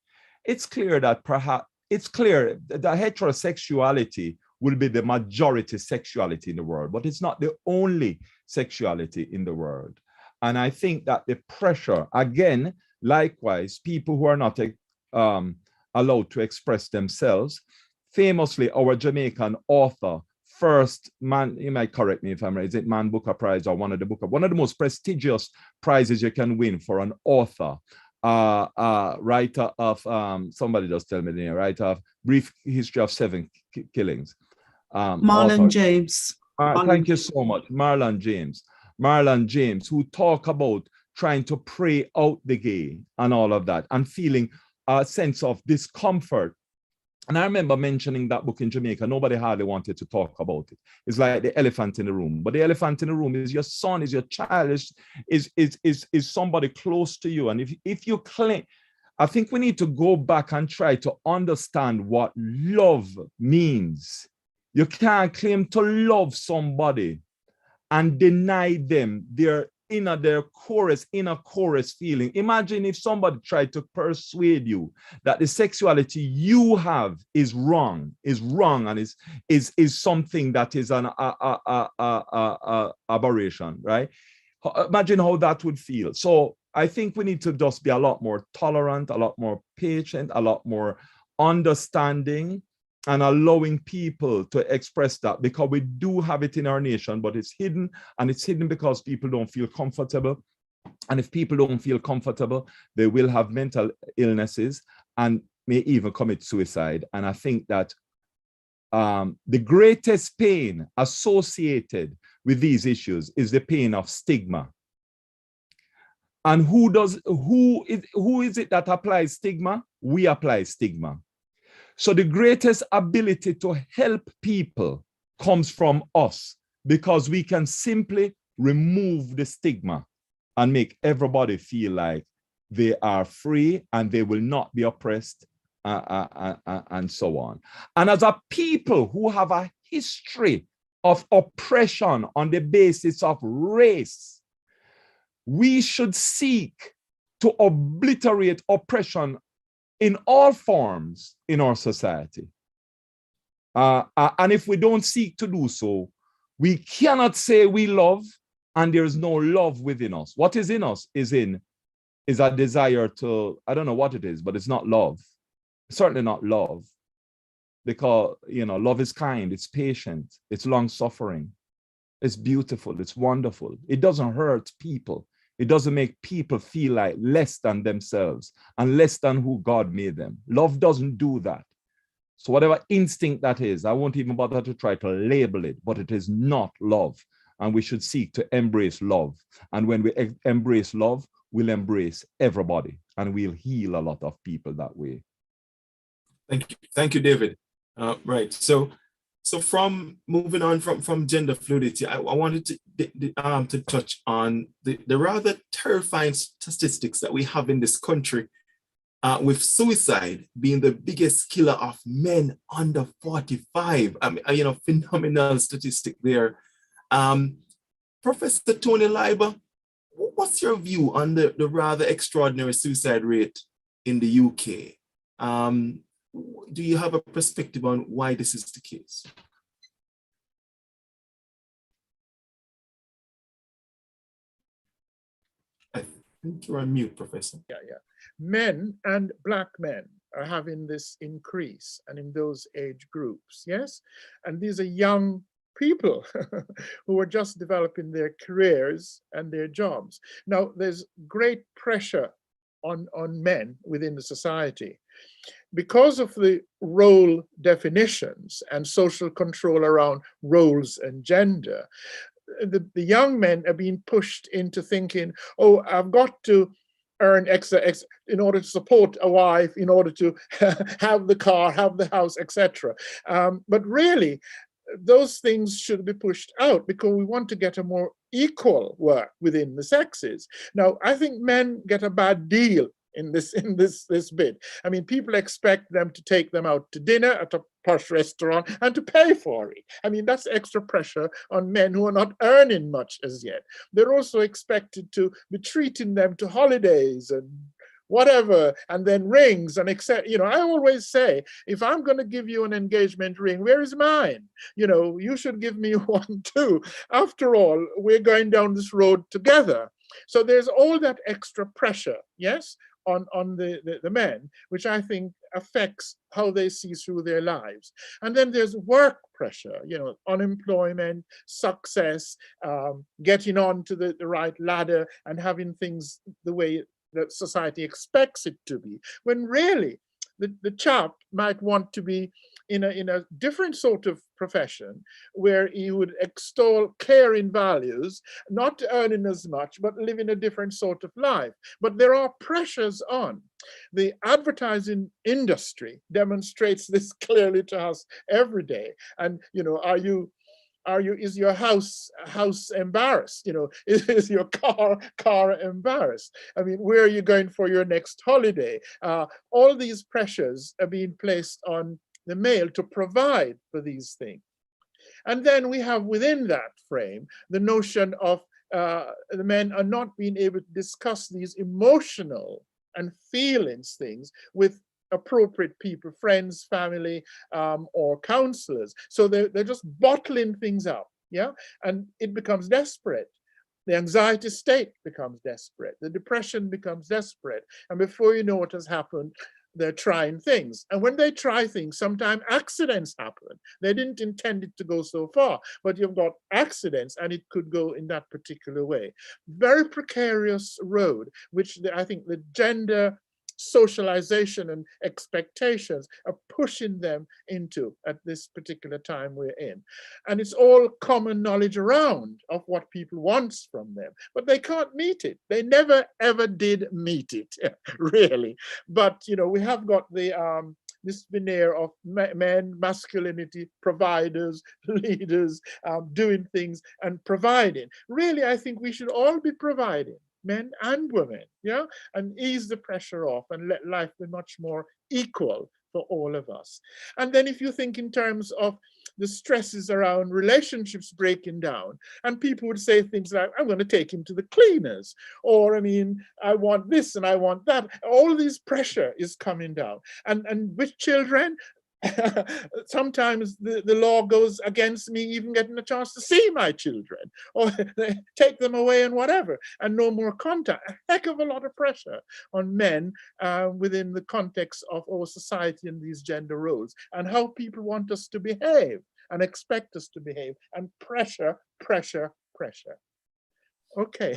It's clear that heterosexuality will be the majority sexuality in the world, but it's not the only sexuality in the world. And I think that the pressure, again, likewise, people who are not allowed to express themselves, famously, our Jamaican author, first man, you might correct me if I'm right, is it Man Booker Prize or one of the most prestigious prizes you can win for an author, writer of, somebody just tell me the name, writer of Brief History of Seven Killings. Marlon James. Thank you so much, Marlon James, who talk about trying to pray out the gay and all of that and feeling a sense of discomfort. And I remember mentioning that book in Jamaica. Nobody hardly wanted to talk about it. It's like the elephant in the room. But the elephant in the room is your son, is your child, is somebody close to you. And if you claim, I think we need to go back and try to understand what love means. You can't claim to love somebody and deny them their inner chorus feeling. Imagine if somebody tried to persuade you that the sexuality you have is wrong, and is something that is an aberration, right? Imagine how that would feel. So I think we need to just be a lot more tolerant, a lot more patient, a lot more understanding, and allowing people to express that, because we do have it in our nation, but it's hidden, and it's hidden because people don't feel comfortable. And if people don't feel comfortable, they will have mental illnesses and may even commit suicide. And I think that the greatest pain associated with these issues is the pain of stigma. And who is it that applies stigma? We apply stigma. So the greatest ability to help people comes from us, because we can simply remove the stigma and make everybody feel like they are free and they will not be oppressed, and so on. And as a people who have a history of oppression on the basis of race, we should seek to obliterate oppression in all forms in our society. And if we don't seek to do so, we cannot say we love, and there is no love within us. What is in us is a desire to, I don't know what it is, but it's not love. Certainly not love. Because, love is kind, it's patient, it's long-suffering, it's beautiful, it's wonderful. It doesn't hurt people. It doesn't make people feel like less than themselves and less than who God made them. Love doesn't do that. So whatever instinct that is, I won't even bother to try to label it, but it is not love. And we should seek to embrace love. And when we embrace love, we'll embrace everybody, and we'll heal a lot of people that way. Thank you, David. Right. So from moving on from gender fluidity, I wanted to touch on the rather terrifying statistics that we have in this country, with suicide being the biggest killer of men under 45. I mean, phenomenal statistic there. Professor Tony Leiba, what's your view on the rather extraordinary suicide rate in the UK? Do you have a perspective on why this is the case? I think you're on mute, Professor. Yeah. Men and Black men are having this increase, and in those age groups, yes? And these are young people who are just developing their careers and their jobs. Now, there's great pressure on men within the society. Because of the role definitions and social control around roles and gender, the young men are being pushed into thinking, oh, I've got to earn extra in order to support a wife, in order to have the car, have the house, etc. But really, those things should be pushed out, because we want to get a more equal work within the sexes. Now, I think men get a bad deal in this bit. I mean, people expect them to take them out to dinner at a posh restaurant and to pay for it. I mean, that's extra pressure on men who are not earning much as yet. They're also expected to be treating them to holidays and whatever, and then rings and etc. I always say, if I'm going to give you an engagement ring, where is mine? You should give me one too. After all, we're going down this road together. So there's all that extra pressure, yes, on the men, which I think affects how they see through their lives. And then there's work pressure, unemployment, success, getting onto the right ladder and having things the way that society expects it to be, when really the chap might want to be in a different sort of profession, where he would extol caring values, not earning as much, but living a different sort of life. But there are pressures on. The advertising industry demonstrates this clearly to us every day. And is your house embarrassed? Is your car embarrassed? I mean, where are you going for your next holiday? All these pressures are being placed on the male to provide for these things. And then we have within that frame the notion of the men are not being able to discuss these emotional and feelings things with appropriate people, friends, family, or counselors. So they're just bottling things up, yeah? And it becomes desperate. The anxiety state becomes desperate. The depression becomes desperate. And before you know what has happened, they're trying things. And when they try things, sometimes accidents happen. They didn't intend it to go so far, but you've got accidents and it could go in that particular way. Very precarious road, which I think the gender socialization and expectations are pushing them into at this particular time we're in. And it's all common knowledge around of what people want from them, but they can't meet it. They never ever did meet it, really. But you know, we have got the this veneer of men, masculinity, providers, leaders, doing things and providing. Really, I think we should all be providing, men and women, yeah, and ease the pressure off and let life be much more equal for all of us. And then if you think in terms of the stresses around relationships breaking down, and people would say things like, I'm going to take him to the cleaners, or I mean, I want this and I want that. All this pressure is coming down. And with children, sometimes the law goes against me even getting a chance to see my children, or they take them away and whatever, and no more contact. A heck of a lot of pressure on men within the context of our society and these gender roles, and how people want us to behave and expect us to behave, and pressure, pressure, pressure. Okay.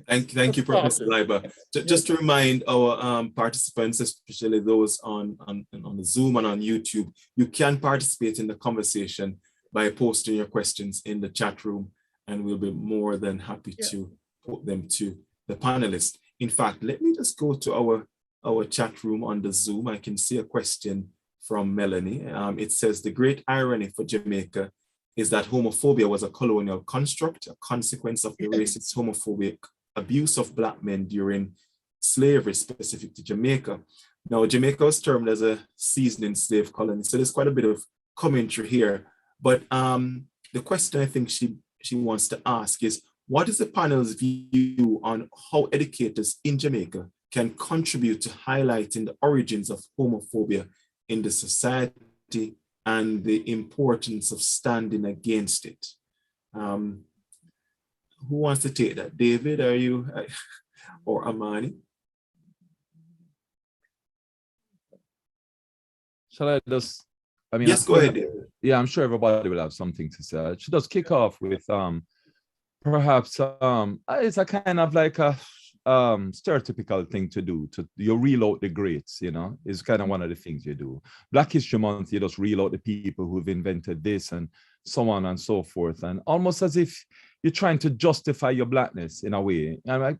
Thank you, Professor Leiba. Just to remind our participants, especially those on the Zoom and on YouTube, you can participate in the conversation by posting your questions in the chat room, and we'll be more than happy to put them to the panelists. In fact, let me just go to our chat room on the Zoom. I can see a question from Melanie. It says, the great irony for Jamaica is that homophobia was a colonial construct, a consequence of the racist homophobic abuse of Black men during slavery specific to Jamaica. Now, Jamaica was termed as a seasoning slave colony, so there's quite a bit of commentary here. But the question I think she wants to ask is, what is the panel's view on how educators in Jamaica can contribute to highlighting the origins of homophobia in the society and the importance of standing against it? Who wants to take that? David, are you, or Amani? Shall I just, I mean, yes, go ahead, David. Yeah, I'm sure everybody will have something to say. I should just kick off with perhaps it's a kind of like a stereotypical thing to do. You reel out the greats, you know, is kind of one of the things you do. Black History Month, you just reel out the people who've invented this and so on and so forth, and almost as if you're trying to justify your Blackness in a way. And like,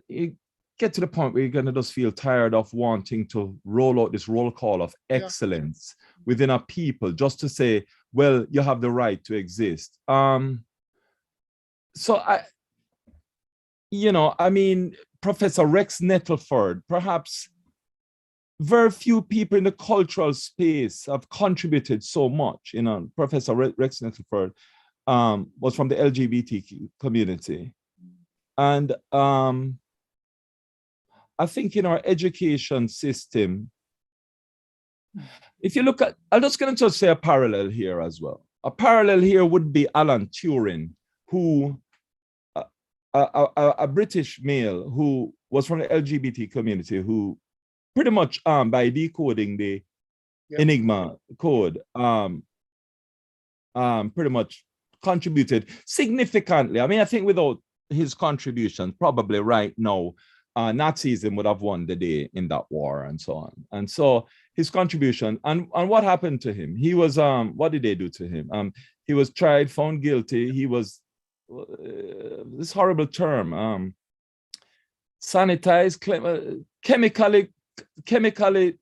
you get to the point where you're gonna just feel tired of wanting to roll out this roll call of excellence within a people just to say, well, you have the right to exist. So I mean, Professor Rex Nettleford, perhaps very few people in the cultural space have contributed so much. You know, Professor Rex Nettleford was from the LGBT community. And I think in our education system, if you look at, I'm just going to just say a parallel here as well. A parallel here would be Alan Turing, who a British male who was from the LGBT community, who pretty much by decoding the Enigma code pretty much contributed significantly. I mean, I think without his contribution, probably right now, Nazism would have won the day in that war and so on. And so his contribution, and what happened to him? He was, what did they do to him? He was tried, found guilty. He was, this horrible term, sanitized, chemically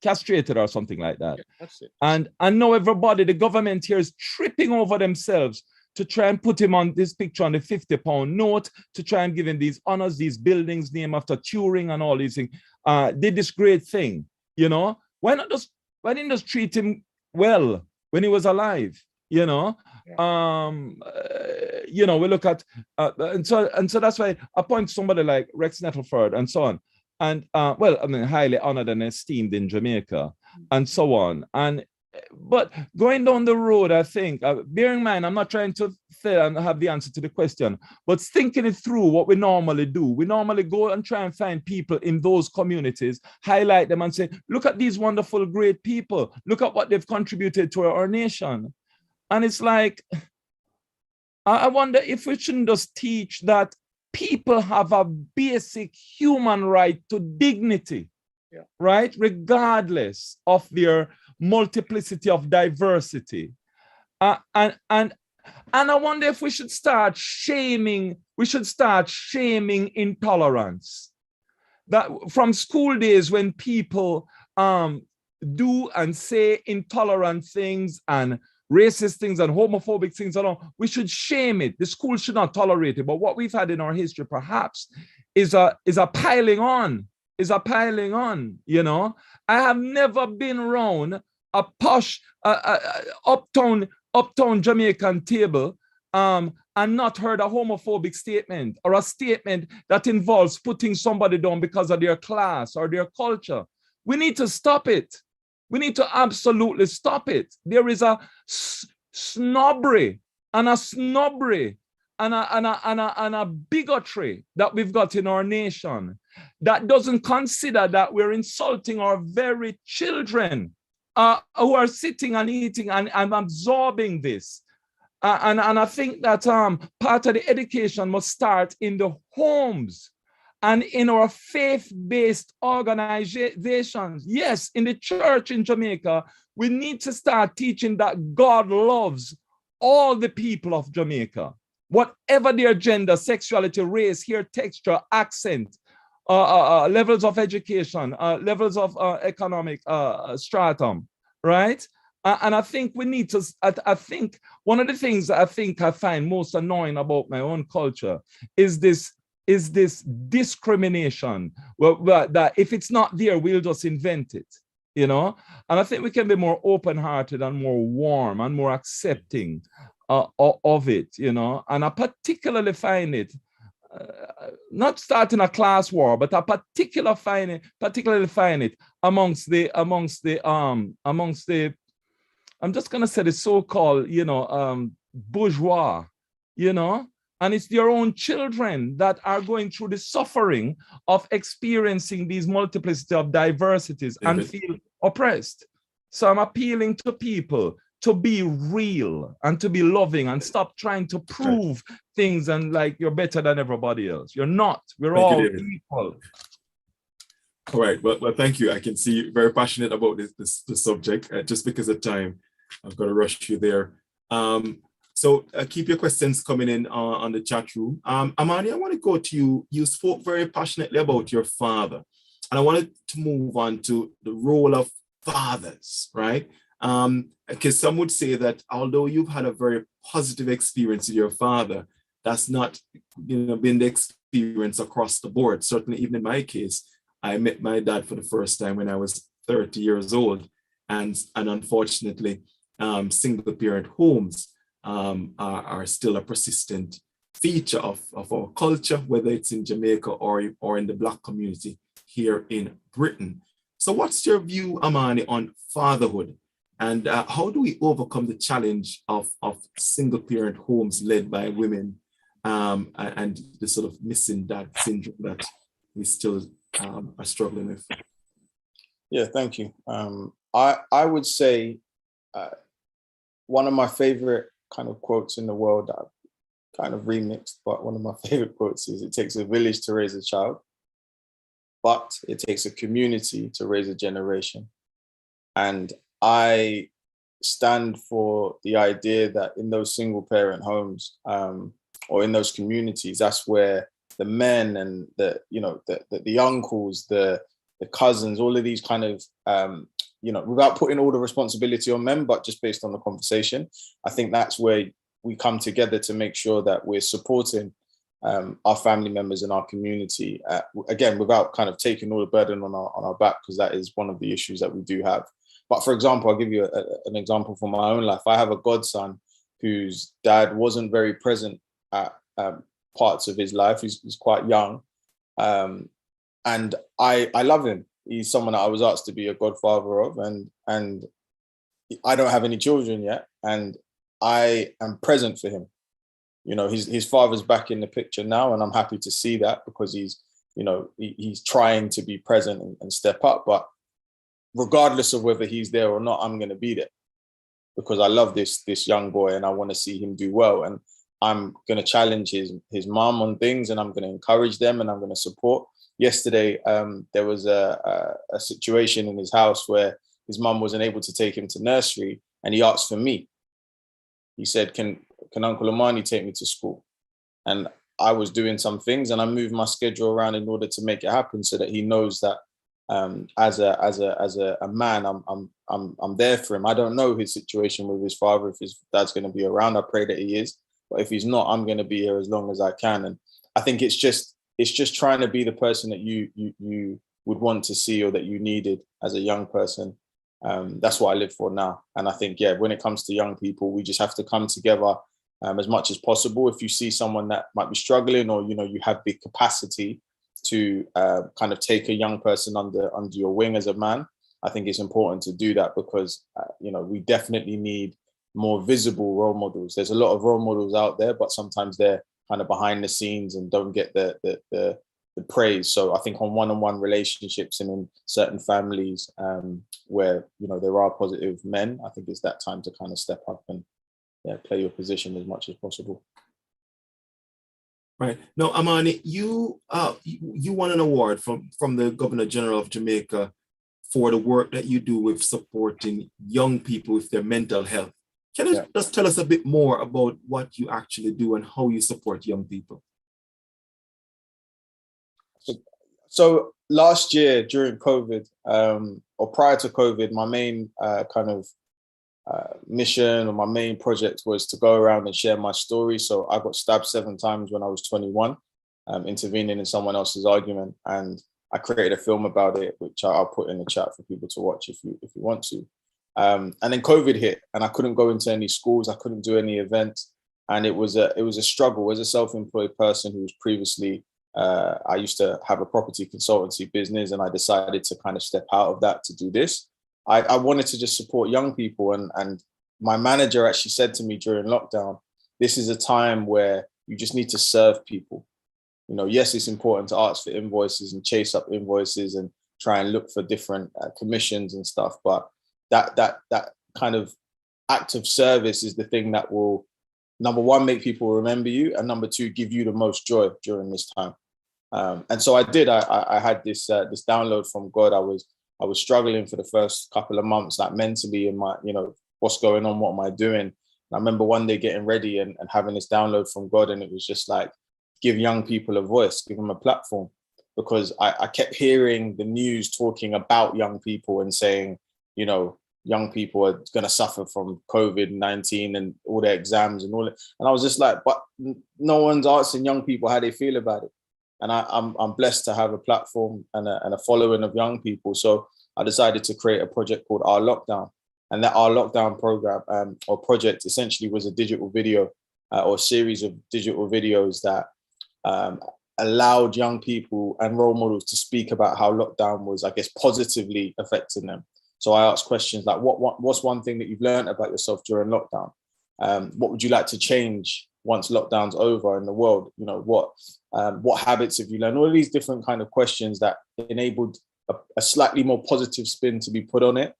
castrated or something like that. That's it. And now everybody, the government here is tripping over themselves to try and put him on this picture on the 50-pound note, to try and give him these honors, these buildings named after Turing and all these things. Did this great thing, you know? Why didn't just treat him well when he was alive, you know. You know, we look at, and so that's why I point to somebody like Rex Nettleford and so on. And well, I mean, highly honored and esteemed in Jamaica and so on. But going down the road, I think, bearing in mind, I'm not trying to say and have the answer to the question, but thinking it through what we normally do. We normally go and try and find people in those communities, highlight them and say, look at these wonderful, great people. Look at what they've contributed to our nation. And it's like, I wonder if we shouldn't just teach that people have a basic human right to dignity, right? Regardless of their multiplicity of diversity. And I wonder if we should start shaming intolerance. That from school days when people do and say intolerant things and racist things and homophobic things, we should shame it. The school should not tolerate it. But what we've had in our history perhaps is a piling on, you know. I have never been around a posh uptown Jamaican table and not heard a homophobic statement or a statement that involves putting somebody down because of their class or their culture. We need to stop it. We need to absolutely stop it. There is a snobbery and a bigotry that we've got in our nation that doesn't consider that we're insulting our very children who are sitting and eating and absorbing this. And I think that part of the education must start in the homes and in our faith-based organizations. Yes, in the church in Jamaica, we need to start teaching that God loves all the people of Jamaica, whatever their gender, sexuality, race, hair texture, accent, levels of education, levels of economic stratum, right? And I think we need to, I think one of the things that I find most annoying about my own culture is this discrimination, that if it's not there, we'll just invent it, you know? And I think we can be more open-hearted and more warm and more accepting of it, you know? And I particularly find it, not starting a class war, but I particularly find it amongst the, I'm just gonna say the so-called, you know, bourgeois, you know? And it's their own children that are going through the suffering of experiencing these multiplicity of diversities and feel oppressed. So I'm appealing to people to be real and to be loving and stop trying to prove things and like you're better than everybody else. You're not. We're all equal. All right. Well, thank you. I can see you're very passionate about this subject. Just because of time, I've got to rush you there. So keep your questions coming in on the chat room. Amani, I want to go to you. You spoke very passionately about your father. And I wanted to move on to the role of fathers, right? Because some would say that although you've had a very positive experience with your father, that's not, you know, been the experience across the board. Certainly, even in my case, I met my dad for the first time when I was 30 years old. And unfortunately, single parent homes are still a persistent feature of our culture, whether it's in Jamaica or in the Black community here in Britain. So what's your view, Amani, on fatherhood? And how do we overcome the challenge of single parent homes led by women and the sort of missing dad syndrome that we still are struggling with? Yeah, thank you. I would say one of my favorite kind of quotes in the world that I've kind of remixed, but one of my favorite quotes is, it takes a village to raise a child, but it takes a community to raise a generation. And I stand for the idea that in those single parent homes or in those communities, that's where the men and the uncles, the cousins, all of these kind of, without putting all the responsibility on men, but just based on the conversation, I think that's where we come together to make sure that we're supporting our family members in our community, again, without kind of taking all the burden on our back, because that is one of the issues that we do have. But for example, I'll give you an example from my own life. I have a godson whose dad wasn't very present at parts of his life. He's quite young. And I love him. He's someone that I was asked to be a godfather of, and I don't have any children yet, and I am present for him. You know, his father's back in the picture now, and I'm happy to see that, because he's, you know, he's trying to be present and step up. But regardless of whether he's there or not, I'm going to be there, because I love this young boy and I want to see him do well. And I'm going to challenge his mom on things, and I'm going to encourage them, and I'm going to support. Yesterday, there was a situation in his house where his mom wasn't able to take him to nursery, and he asked for me. He said, can Uncle Amani take me to school? And I was doing some things, and I moved my schedule around in order to make it happen, so that he knows that as a man, I'm there for him. I don't know his situation with his father, if his dad's going to be around. I pray that he is, but if he's not, I'm going to be here as long as I can. And I think it's just trying to be the person that you would want to see, or that you needed as a young person. That's what I live for now. And I think, yeah, when it comes to young people, we just have to come together as much as possible. If you see someone that might be struggling, or, you know, you have the capacity to kind of take a young person under your wing as a man, I think it's important to do that, because, you know, we definitely need more visible role models. There's a lot of role models out there, but sometimes they're kind of behind the scenes and don't get the praise. So I think on one-on-one relationships and in certain families where, you know, there are positive men, I think it's that time to kind of step up and play your position as much as possible. Right. Now, Amani, you won an award from the Governor General of Jamaica for the work that you do with supporting young people with their mental health. Can you just tell us a bit more about what you actually do and how you support young people? So last year during COVID, or prior to COVID, my main mission, or my main project, was to go around and share my story. So I got stabbed 7 times when I was 21, intervening in someone else's argument, and I created a film about it, which I'll put in the chat for people to watch if you want to. And then COVID hit, and I couldn't go into any schools, I couldn't do any events, and it was a struggle. As a self-employed person who was previously, I used to have a property consultancy business, and I decided to kind of step out of that to do this. I wanted to just support young people, and my manager actually said to me during lockdown, this is a time where you just need to serve people. You know, yes, it's important to ask for invoices and chase up invoices and try and look for different commissions and stuff, but that kind of act of service is the thing that will, number one, make people remember you, and number two, give you the most joy during this time. And so I did. I had this download from God. I was struggling for the first couple of months, like mentally, in my, you know, what's going on, what am I doing? And I remember one day getting ready and having this download from God, and it was just like, give young people a voice, give them a platform, because I kept hearing the news talking about young people and saying, you know, young people are going to suffer from COVID-19 and all their exams and all that. And I was just like, but no one's asking young people how they feel about it. And I'm blessed to have a platform and a following of young people. So I decided to create a project called Our Lockdown. And that Our Lockdown program or project essentially was a digital video or a series of digital videos that allowed young people and role models to speak about how lockdown was, I guess, positively affecting them. So I asked questions like, what's one thing that you've learned about yourself during lockdown? What would you like to change once lockdown's over in the world? You know, what habits have you learned? All of these different kind of questions that enabled a slightly more positive spin to be put on it.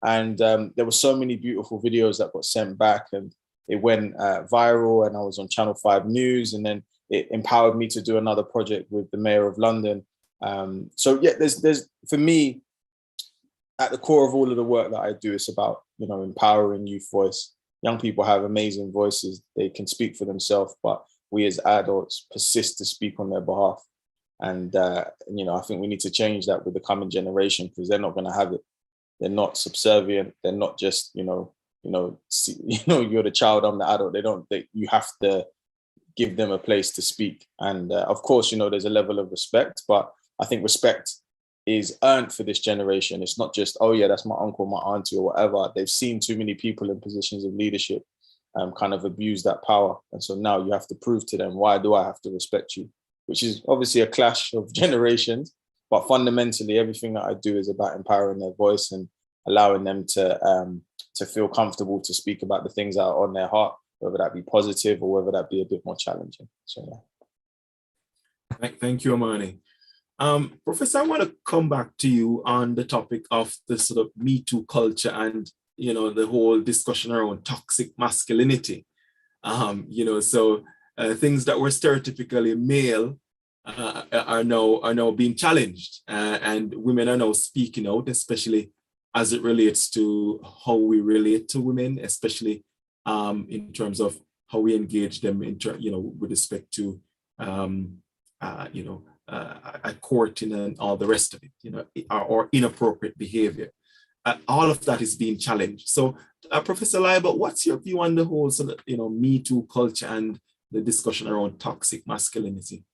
And there were so many beautiful videos that got sent back, and it went viral, and I was on Channel 5 News, and then it empowered me to do another project with the Mayor of London. So yeah, there's for me, at the core of all of the work that I do, it's about, you know, empowering youth voice. Young people have amazing voices. They can speak for themselves, but we as adults persist to speak on their behalf. And, you know, I think we need to change that with the coming generation, because they're not going to have it. They're not subservient. They're not just, you're the child, I'm the adult. You have to give them a place to speak. And of course, you know, there's a level of respect, but I think respect is earned for this generation. It's not just, oh yeah, that's my uncle, my auntie, or whatever. They've seen too many people in positions of leadership kind of abuse that power. And so now you have to prove to them, why do I have to respect you? Which is obviously a clash of generations, but fundamentally everything that I do is about empowering their voice and allowing them to feel comfortable to speak about the things that are on their heart, whether that be positive or whether that be a bit more challenging. So yeah. Thank you, Amani. Professor, I want to come back to you on the topic of the sort of Me Too culture and, you know, the whole discussion around toxic masculinity. So things that were stereotypically male are now being challenged, and women are now speaking out, especially as it relates to how we relate to women, especially in terms of how we engage them with respect to courting and all the rest of it, or inappropriate behavior. All of that is being challenged. So, Professor Leiba, what's your view on the whole sort of, Me Too culture and the discussion around toxic masculinity?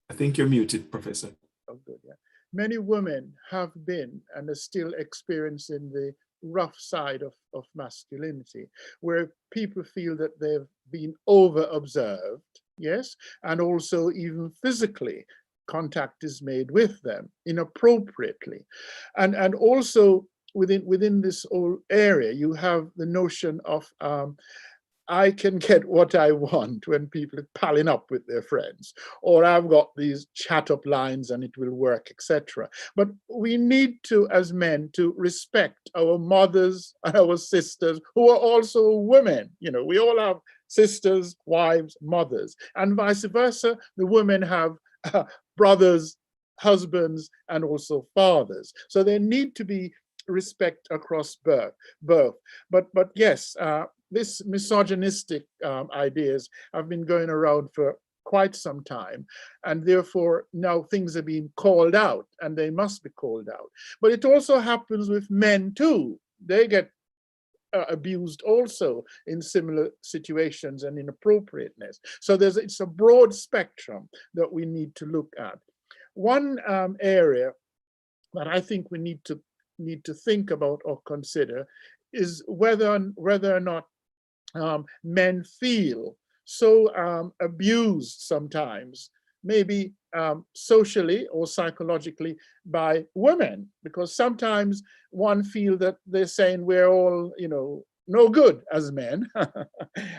I think you're muted, Professor. Oh, good, yeah. Many women have been and are still experiencing the rough side of masculinity, where people feel that they've been over-observed, yes, and also even physically contact is made with them inappropriately. And also within this whole area, you have the notion of I can get what I want when people are palling up with their friends, or I've got these chat up lines and it will work, etc. But we need to, as men, to respect our mothers and our sisters who are also women. We all have sisters, wives, mothers, and vice versa. The women have brothers, husbands, and also fathers. So there need to be respect across both. But yes, this misogynistic ideas have been going around for quite some time, and therefore now things are being called out, and they must be called out. But it also happens with men too. They get abused also in similar situations and inappropriateness. So it's a broad spectrum that we need to look at. One area that I think we need to think about or consider is whether or not men feel so abused sometimes, maybe socially or psychologically, by women, because sometimes one feels that they're saying we're all, no good as men.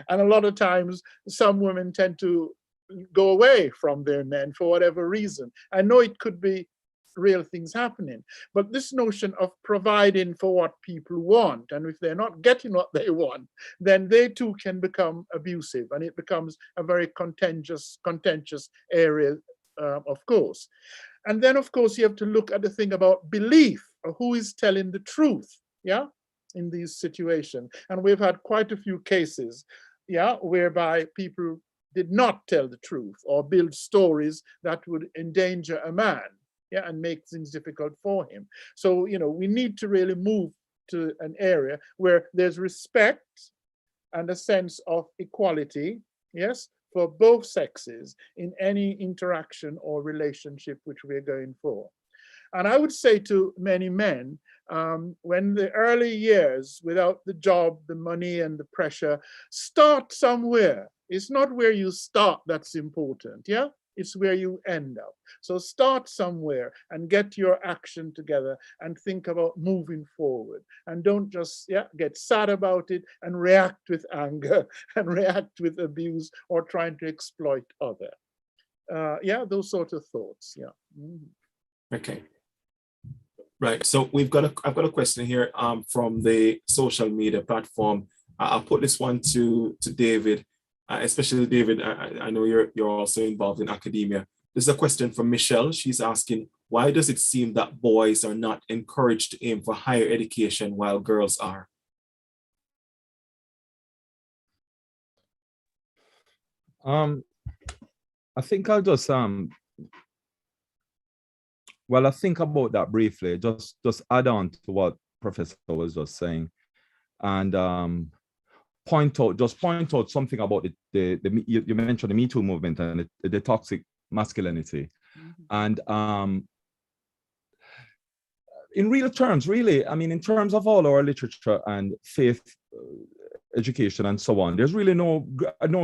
And a lot of times some women tend to go away from their men for whatever reason. I know it could be real things happening, but this notion of providing for what people want, and if they're not getting what they want, then they too can become abusive, and it becomes a very contentious area, of course. And then, of course, you have to look at the thing about belief, or who is telling the truth, yeah, in these situations. And we've had quite a few cases, yeah, whereby people did not tell the truth or build stories that would endanger a man, yeah, and make things difficult for him. So, we need to really move to an area where there's respect and a sense of equality, yes, for both sexes in any interaction or relationship which we're going for. And I would say to many men, when the early years, without the job, the money, and the pressure, start somewhere. It's not where you start that's important, yeah? It's where you end up. So start somewhere and get your action together and think about moving forward. And don't just get sad about it and react with anger and react with abuse or trying to exploit others. Those sort of thoughts, yeah. Mm-hmm. Okay. Right, so I've got a question here from the social media platform. I'll put this one to David. Especially David, I know you're also involved in academia. This is a question from Michelle. She's asking, why does it seem that boys are not encouraged to aim for higher education while girls are? I think I'll just I think about that briefly, just add on to what Professor was just saying. And point out something about you mentioned the Me Too movement and the toxic masculinity. And in real terms, really, I mean, in terms of all our literature and faith education and so on, there's really no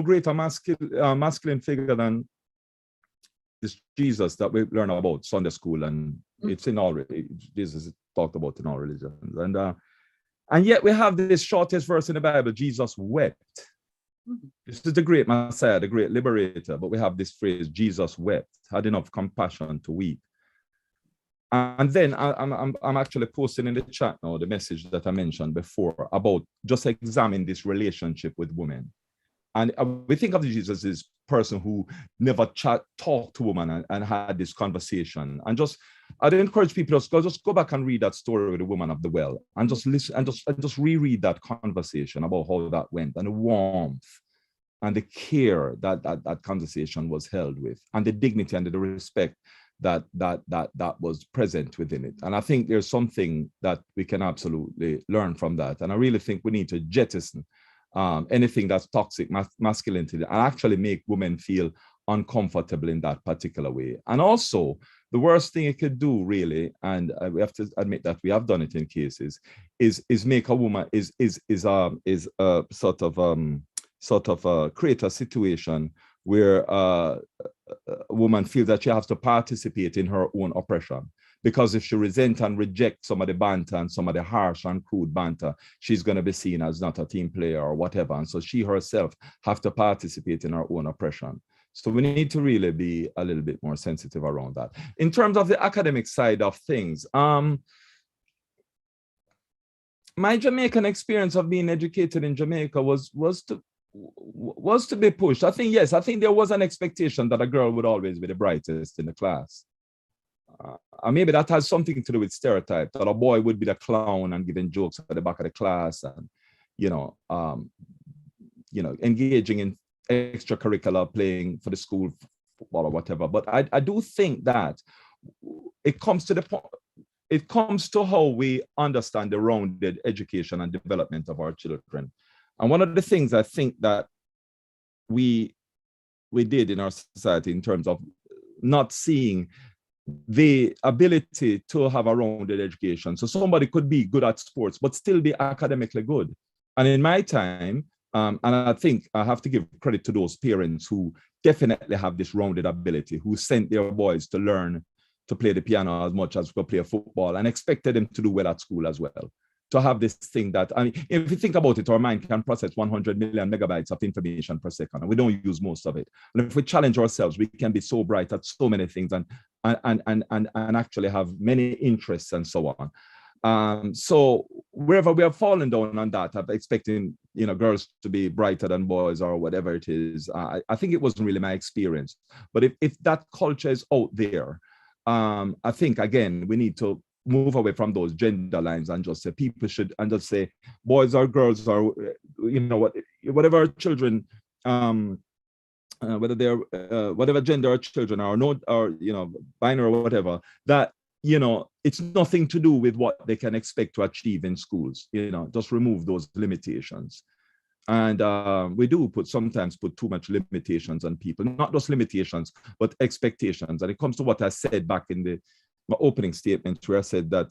greater masculine figure than this Jesus that we learn about Sunday school, and it's in all, Jesus is talked about in all religions. And yet we have this shortest verse in the Bible, Jesus wept. This is the great Messiah, the great liberator, but we have this phrase, Jesus wept, had enough compassion to weep. And then I'm actually posting in the chat now the message that I mentioned before about just examine this relationship with women. And we think of Jesus as this person who never talked to women and had this conversation. And I'd encourage people to just go back and read that story with the woman of the well and just listen and just reread that conversation about how that went and the warmth and the care that conversation was held with, and the dignity and the respect that was present within it. And I think there's something that we can absolutely learn from that. And I really think we need to jettison anything that's toxic masculinity and actually make women feel uncomfortable in that particular way. And also, the worst thing it could do, really, and we have to admit that we have done it in cases, is make a woman create a situation where a woman feels that she has to participate in her own oppression. Because if she resents and rejects some of the banter and some of the harsh and crude banter, she's going to be seen as not a team player or whatever. And so she herself has to participate in her own oppression. So we need to really be a little bit more sensitive around that. In terms of the academic side of things, my Jamaican experience of being educated in Jamaica was to be pushed. I think there was an expectation that a girl would always be the brightest in the class. Maybe that has something to do with stereotype, that a boy would be the clown and giving jokes at the back of the class and, engaging in extracurricular, playing for the school football or whatever. But I do think that it comes to how we understand the rounded education and development of our children. And one of the things I think that we did in our society in terms of not seeing the ability to have a rounded education. So somebody could be good at sports, but still be academically good. And in my time, and I think I have to give credit to those parents who definitely have this rounded ability, who sent their boys to learn to play the piano as much as to play football and expected them to do well at school as well. To have this thing that, I mean, if you think about it, our mind can process 100 million megabytes of information per second, and we don't use most of it. And if we challenge ourselves, we can be so bright at so many things and actually have many interests and so on. So wherever we have fallen down on that, of expecting girls to be brighter than boys or whatever it is, I think it wasn't really my experience. But if that culture is out there, I think again we need to move away from those gender lines and just say people should, and just say boys or girls or whatever children, whether they're whatever gender our children are, not or binary or whatever, that it's nothing to do with what they can expect to achieve in schools. Just remove those limitations. And we do sometimes put too much limitations on people, not just limitations, but expectations. And it comes to what I said back in my opening statement, where I said that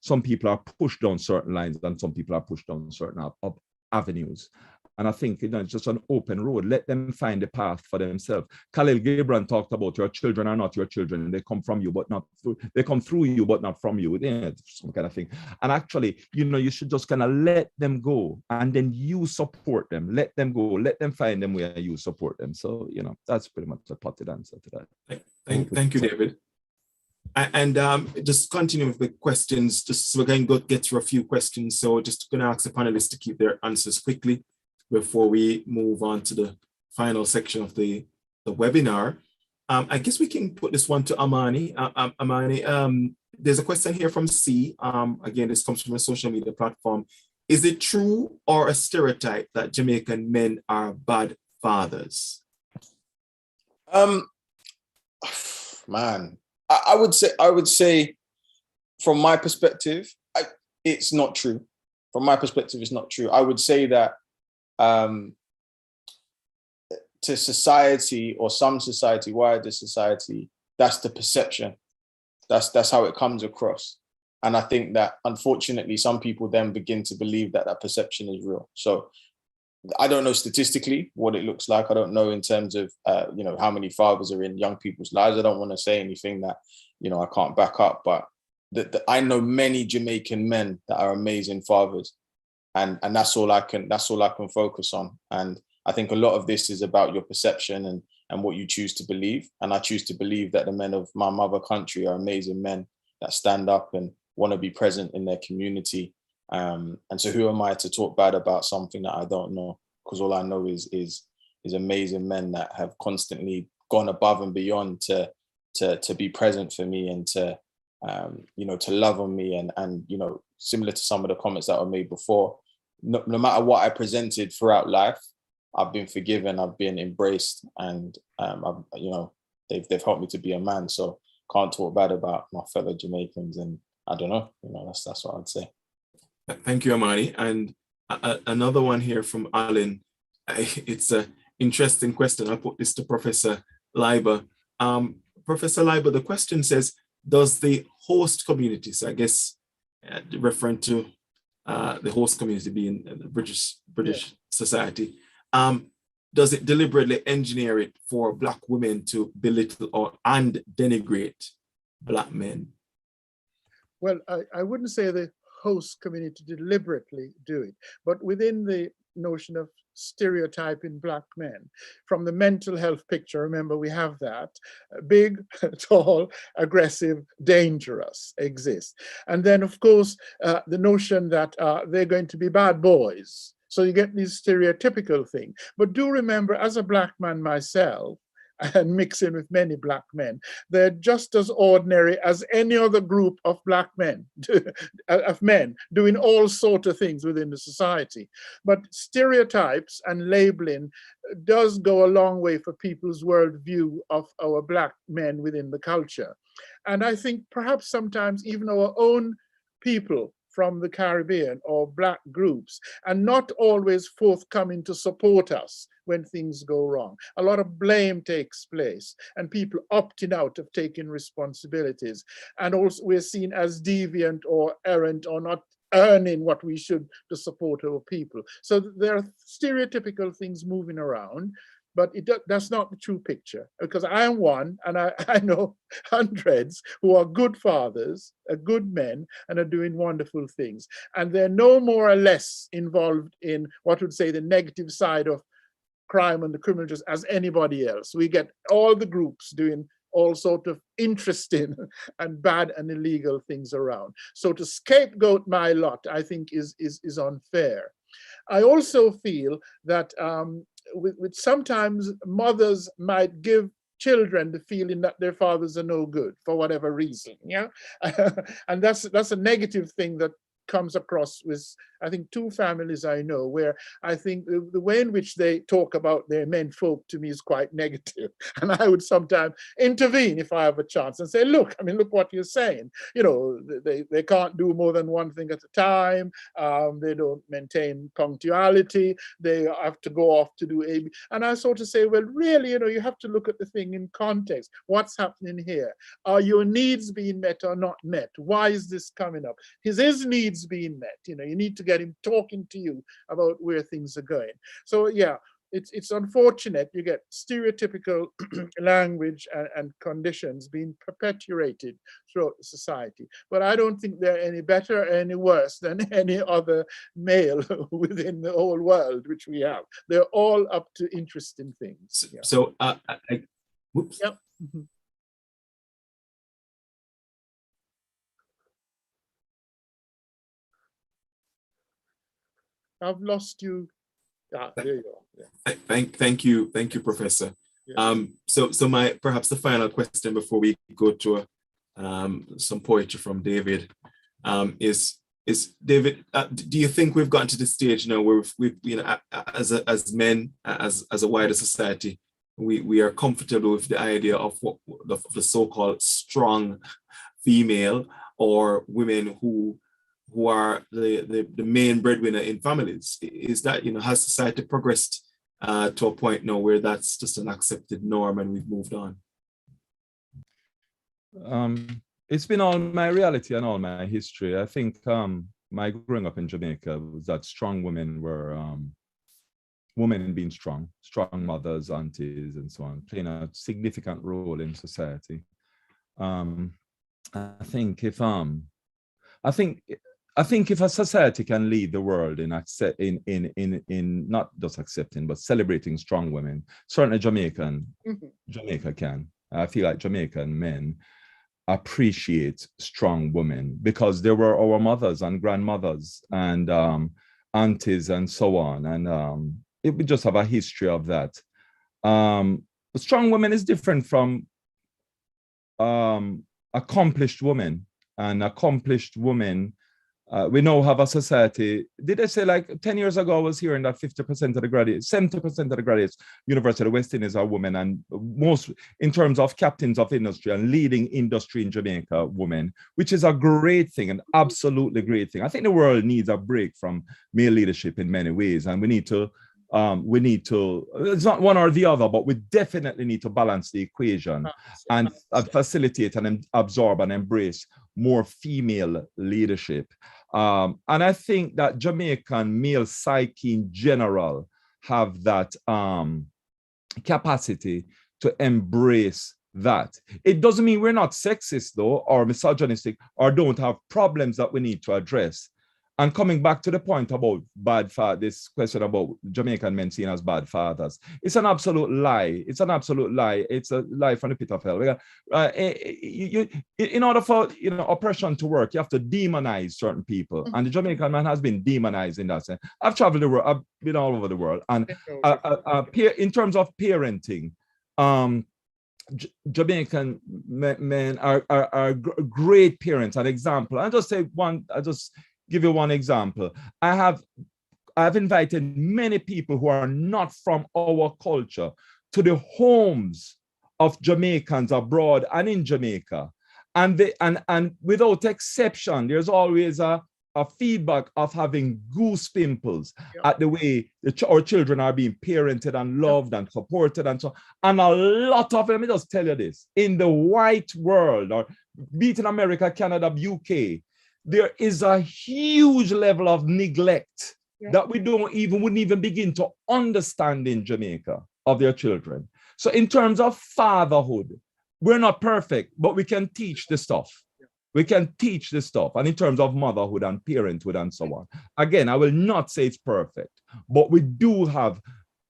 some people are pushed down certain lines and some people are pushed down certain avenues. And I think it's just an open road. Let them find a path for themselves. Khalil Gibran talked about your children are not your children. They come from you, but not through. They come through you, but not from you. Some kind of thing. And actually, you should just kind of let them go, and then you support them. Let them go. Let them find them where you support them. So that's pretty much a potted answer to that. Thank you, David. And just continue with the questions, just so we're going to get through a few questions. So just going to ask the panelists to keep their answers quickly before we move on to the final section of the webinar. I guess we can put this one to Amani. Amani, there's a question here from C. Again, this comes from a social media platform. Is it true or a stereotype that Jamaican men are bad fathers? Man. I would say, from my perspective, it's not true. From my perspective, it's not true. I would say that to society, or some society, wider society, that's the perception. That's how it comes across. And I think that unfortunately, some people then begin to believe that that perception is real. So I don't know statistically what it looks like. I don't know in terms of, how many fathers are in young people's lives. I don't want to say anything that, I can't back up, but I know many Jamaican men that are amazing fathers, and that's all I can focus on. And I think a lot of this is about your perception and what you choose to believe. And I choose to believe that the men of my mother country are amazing men that stand up and want to be present in their community. And so who am I to talk bad about something that I don't know? Because all I know is amazing men that have constantly gone above and beyond to be present for me and to love on me, and similar to some of the comments that were made before, no matter what I presented throughout life, I've been forgiven, I've been embraced, and they've helped me to be a man. So can't talk bad about my fellow Jamaicans, and I don't know, that's what I'd say. Thank you, Amani. And another one here from Alan. It's an interesting question. I'll put this to Professor Leiba. Professor Leiba, the question says, does the host community, so I guess referring to the host community being the British society, does it deliberately engineer it for Black women to belittle and denigrate Black men? Well, I wouldn't say the host community deliberately do it, but within the notion of stereotyping Black men, from the mental health picture, remember we have that, big, tall, aggressive, dangerous exists. And then of course, the notion that they're going to be bad boys. So you get these stereotypical things. But do remember, as a Black man myself, and mixing with many Black men, they're just as ordinary as any other group of Black men, of men doing all sorts of things within the society. But stereotypes and labeling does go a long way for people's worldview of our Black men within the culture. And I think perhaps sometimes even our own people from the Caribbean or Black groups are not always forthcoming to support us when things go wrong. A lot of blame takes place and people opting out of taking responsibilities. And also we're seen as deviant or errant or not earning what we should to support our people. So there are stereotypical things moving around, but that's not the true picture, because I am one, and I know hundreds who are good fathers, are good men, and are doing wonderful things. And they're no more or less involved in what would say the negative side of crime and the criminal justice as anybody else. We get all the groups doing all sorts of interesting and bad and illegal things around. So to scapegoat my lot, I think is unfair. I also feel that with sometimes mothers might give children the feeling that their fathers are no good for whatever reason, yeah? And that's a negative thing that comes across with, I think, two families I know where I think the way in which they talk about their men folk to me is quite negative. And I would sometimes intervene if I have a chance and say, look what you're saying. They can't do more than one thing at a time. They don't maintain punctuality. They have to go off to do A, B. And I sort of say, well, really, you have to look at the thing in context. What's happening here? Are your needs being met or not met? Why is this coming up? His needs being met. You need to get him talking to you about where things are going. So yeah, it's unfortunate you get stereotypical language and conditions being perpetuated throughout the society. But I don't think they're any better or any worse than any other male within the whole world, which we have. They're all up to interesting things. Yeah. So, whoops. Yep. Mm-hmm. I've lost you. There you go. Yeah. Thank you, Professor. Yeah. So my perhaps the final question before we go to some poetry from David is David, do you think we've gotten to the stage now where we've as men, as a wider society, we are comfortable with the idea of what the so-called strong female, or women who who are the main breadwinner in families? Is that, has society progressed to a point now where that's just an accepted norm and we've moved on? It's been all my reality and all my history. I think my growing up in Jamaica was that strong women were women being strong mothers, aunties, and so on, playing a significant role in society. I think if a society can lead the world in not just accepting but celebrating strong women, certainly Jamaica can. I feel like Jamaican men appreciate strong women because they were our mothers and grandmothers and aunties and so on, and we just have a history of that. Strong women is different from accomplished women, and accomplished women, we now have a society. Did I say, like 10 years ago, I was hearing that 50% of the graduates, 70% of the graduates, University of West Indies are women, and most in terms of captains of industry and leading industry in Jamaica, women, which is a great thing, an absolutely great thing. I think the world needs a break from male leadership in many ways, and we need to, it's not one or the other, but we definitely need to balance the equation and facilitate and absorb and embrace more female leadership. And I think that Jamaican male psyche in general have that capacity to embrace that. It doesn't mean we're not sexist though, or misogynistic, or don't have problems that we need to address. And coming back to the point about this question about Jamaican men seen as bad fathers, it's an absolute lie. It's an absolute lie. It's a lie from the pit of hell. In order for oppression to work, you have to demonize certain people, and the Jamaican man has been demonized in that sense. I've traveled the world. I've been all over the world, and in terms of parenting, Jamaican men are great parents. An example. I just give you one example. I've invited many people who are not from our culture to the homes of Jamaicans abroad and in Jamaica. And without exception, there's always a feedback of having goose pimples at the way our children are being parented and loved and supported and so on. And a lot of, let me just tell you this, in the white world, or be it in America, Canada, UK, there is a huge level of neglect that we wouldn't even begin to understand in Jamaica of their children. So in terms of fatherhood, we're not perfect, but we can teach the stuff. We can teach the stuff. And in terms of motherhood and parenthood and so on. Again, I will not say it's perfect, but we do have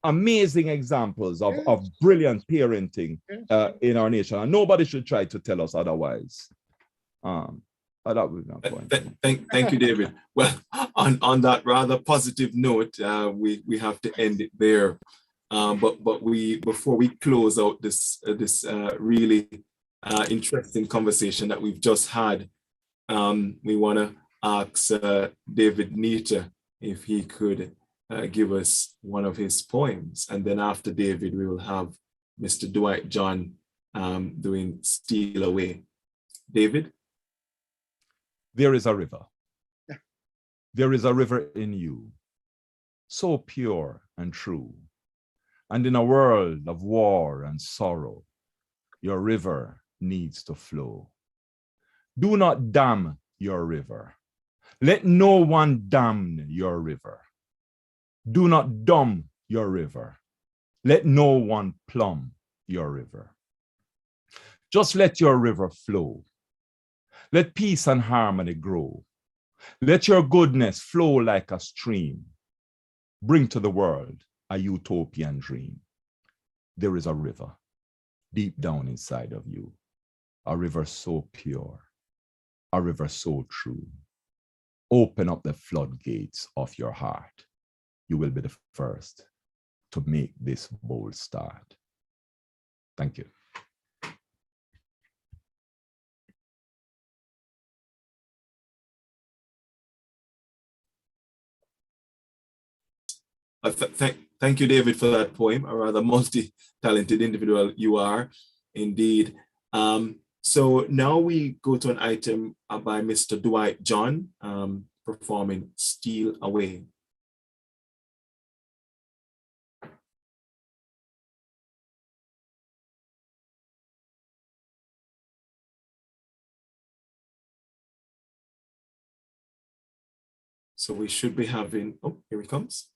amazing examples of brilliant parenting in our nation. And nobody should try to tell us otherwise. That was my point. Thank you, David. Well, on that rather positive note, we have to end it there. But before we close out this really interesting conversation that we've just had, we want to ask David Neita if he could give us one of his poems, and then after David, we will have Mr. Dwight John doing "Steal Away." David. There is a river. There is a river in you, so pure and true. And in a world of war and sorrow, your river needs to flow. Do not dam your river. Let no one dam your river. Do not dumb your river. Let no one plumb your river. Just let your river flow. Let peace and harmony grow. Let your goodness flow like a stream. Bring to the world a utopian dream. There is a river deep down inside of you, a river so pure, a river so true. Open up the floodgates of your heart. You will be the first to make this bold start. Thank you. Thank you, David, for that poem. A rather multi-talented individual you are, indeed. So now we go to an item by Mr. Dwight John. performing Steal Away. So we should be having, oh, here he comes.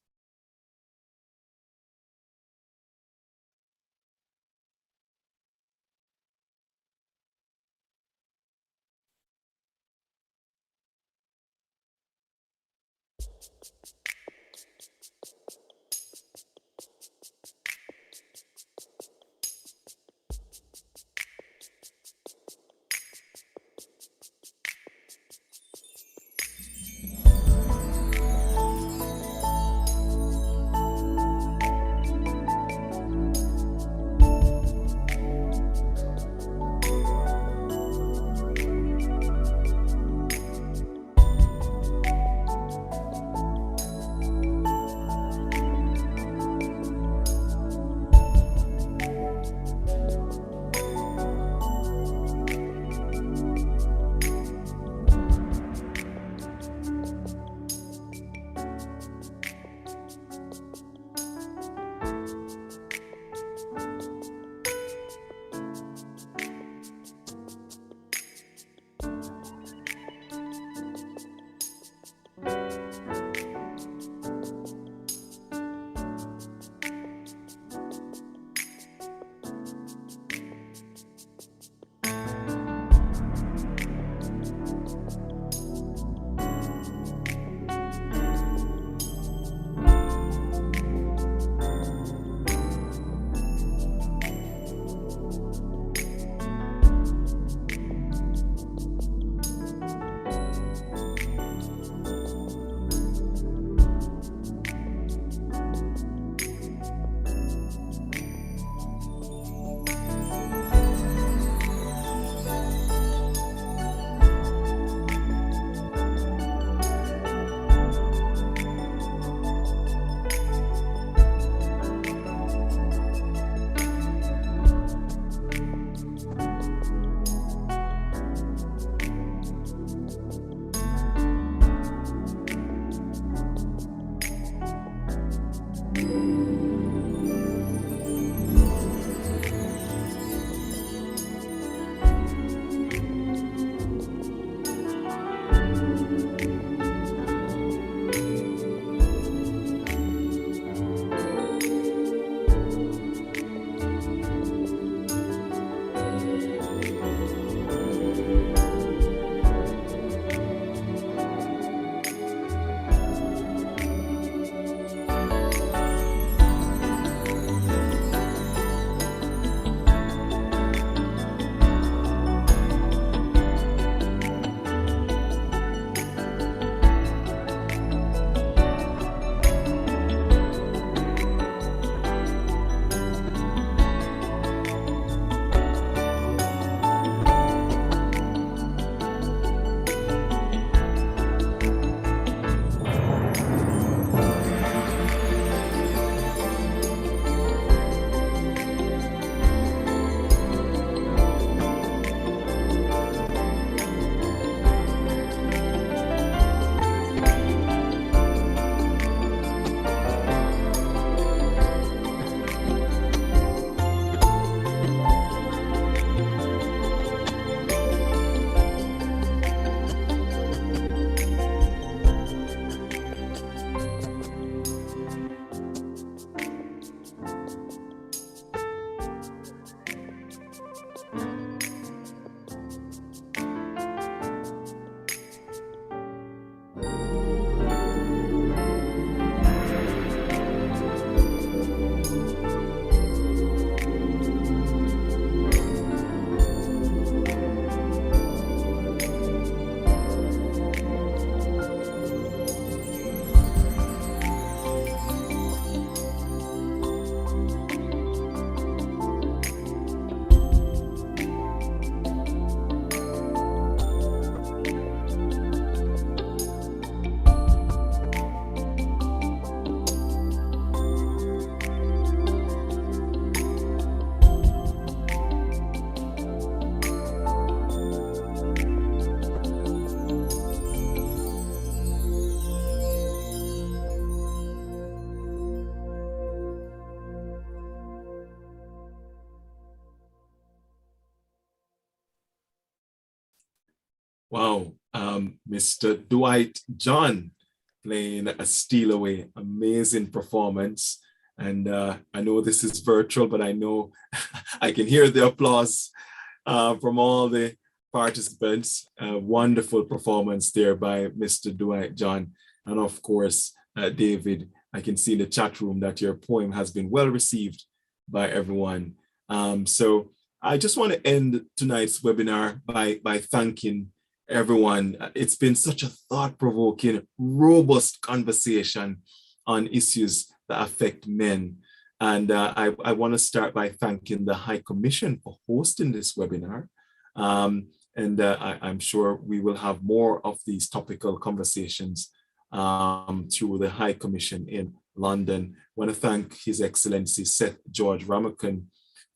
Wow, Mr. Dwight John playing a steal away, amazing performance. And I know this is virtual, but I know I can hear the applause from all the participants. Wonderful performance there by Mr. Dwight John. And of course, David, I can see in the chat room that your poem has been well received by everyone. So I just want to end tonight's webinar by thanking everyone. It's been such a thought-provoking, robust conversation on issues that affect men. And I want to start by thanking the High Commission for hosting this webinar. I'm sure we will have more of these topical conversations through the High Commission in London. I want to thank His Excellency Seth George Ramakan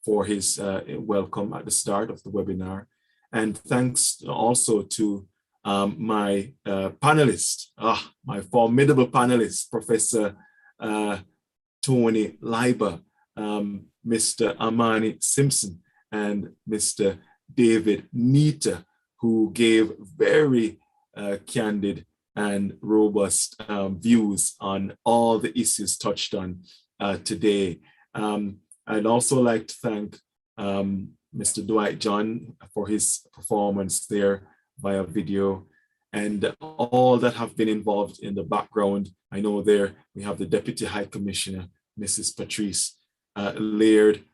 for his welcome at the start of the webinar. And thanks also to my panelist, my formidable panelist, Professor Tony Leiba, Mr. Amani Simpson, and Mr. David Neita, who gave very candid and robust views on all the issues touched on today. I'd also like to thank Mr. Dwight John for his performance there via video, and all that have been involved in the background. I know there we have the Deputy High Commissioner, Mrs. Patrice Laird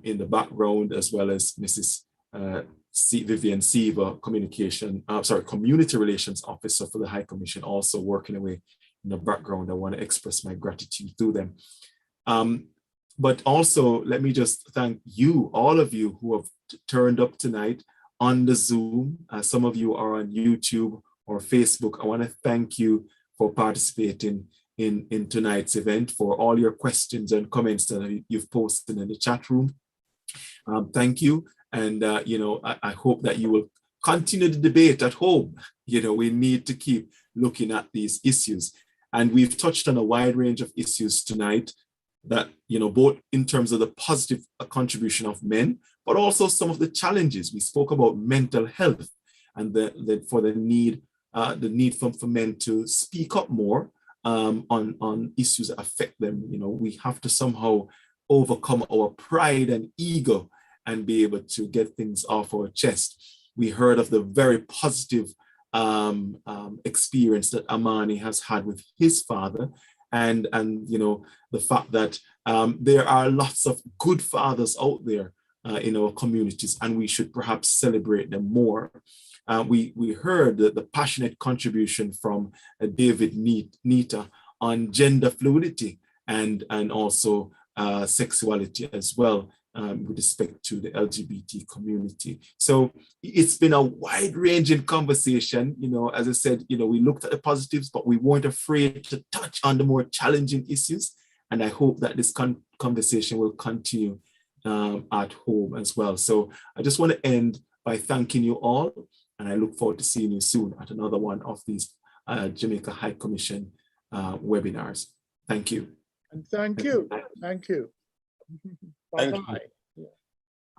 in the background, as well as Mrs. Vivian Seaver, Community Relations Officer for the High Commission, also working away in the background. I want to express my gratitude to them. But also, let me just thank you, all of you who have turned up tonight on the Zoom. Some of you are on YouTube or Facebook. I want to thank you for participating in tonight's event, for all your questions and comments that you've posted in the chat room. Thank you. And, I hope that you will continue the debate at home. We need to keep looking at these issues. And we've touched on a wide range of issues tonight that, both in terms of the positive contribution of men, but also some of the challenges. We spoke about mental health and the need for men to speak up more on issues that affect them. We have to somehow overcome our pride and ego and be able to get things off our chest. We heard of the very positive experience that Amani has had with his father, and the fact that there are lots of good fathers out there in our communities, and we should perhaps celebrate them more. We heard the passionate contribution from David Neita on gender fluidity and also sexuality as well, with respect to the LGBT community. So it's been a wide-ranging conversation. As I said, we looked at the positives, but we weren't afraid to touch on the more challenging issues. And I hope that this conversation will continue at home as well. So I just want to end by thanking you all, and I look forward to seeing you soon at another one of these Jamaica High Commission webinars. Thank you. And thank you. Thank you. Bye-bye.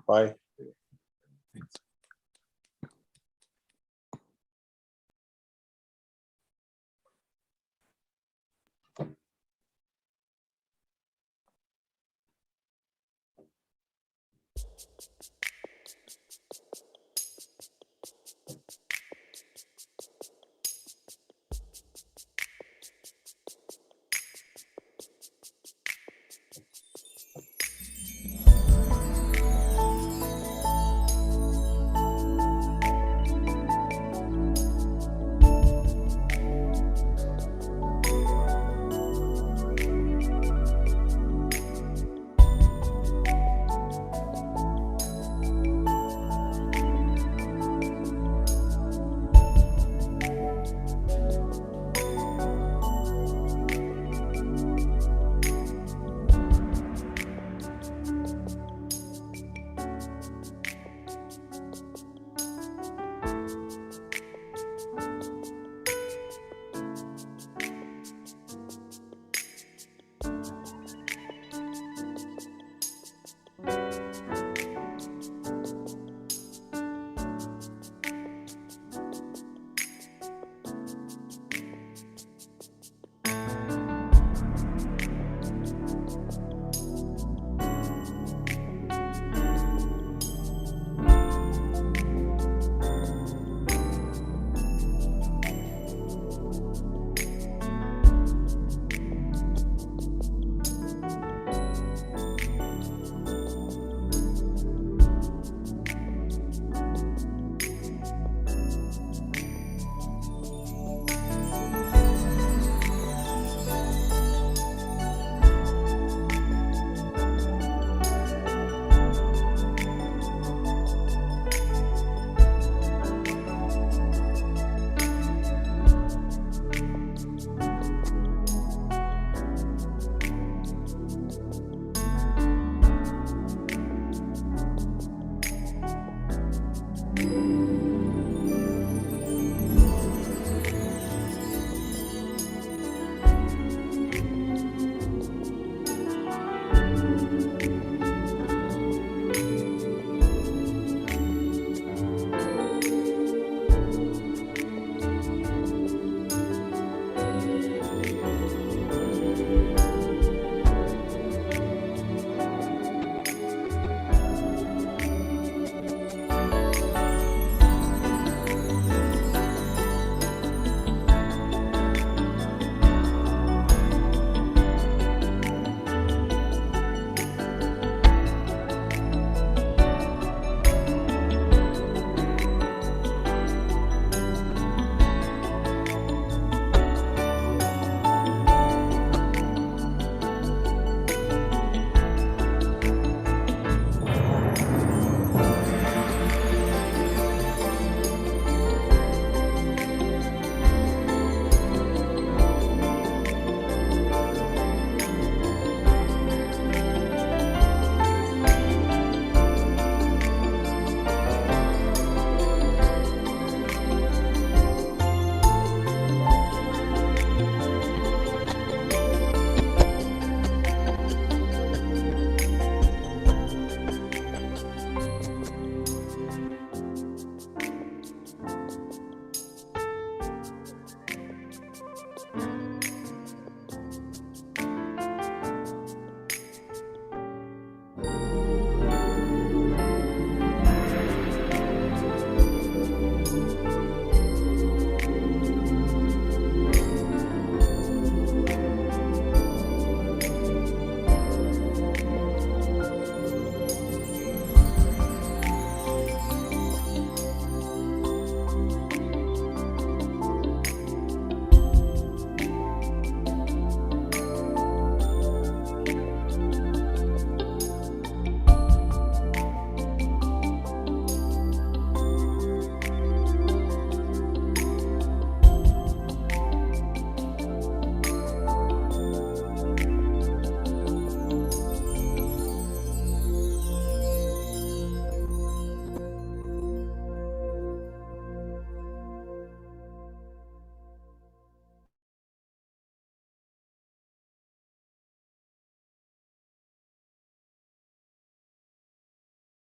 Bye.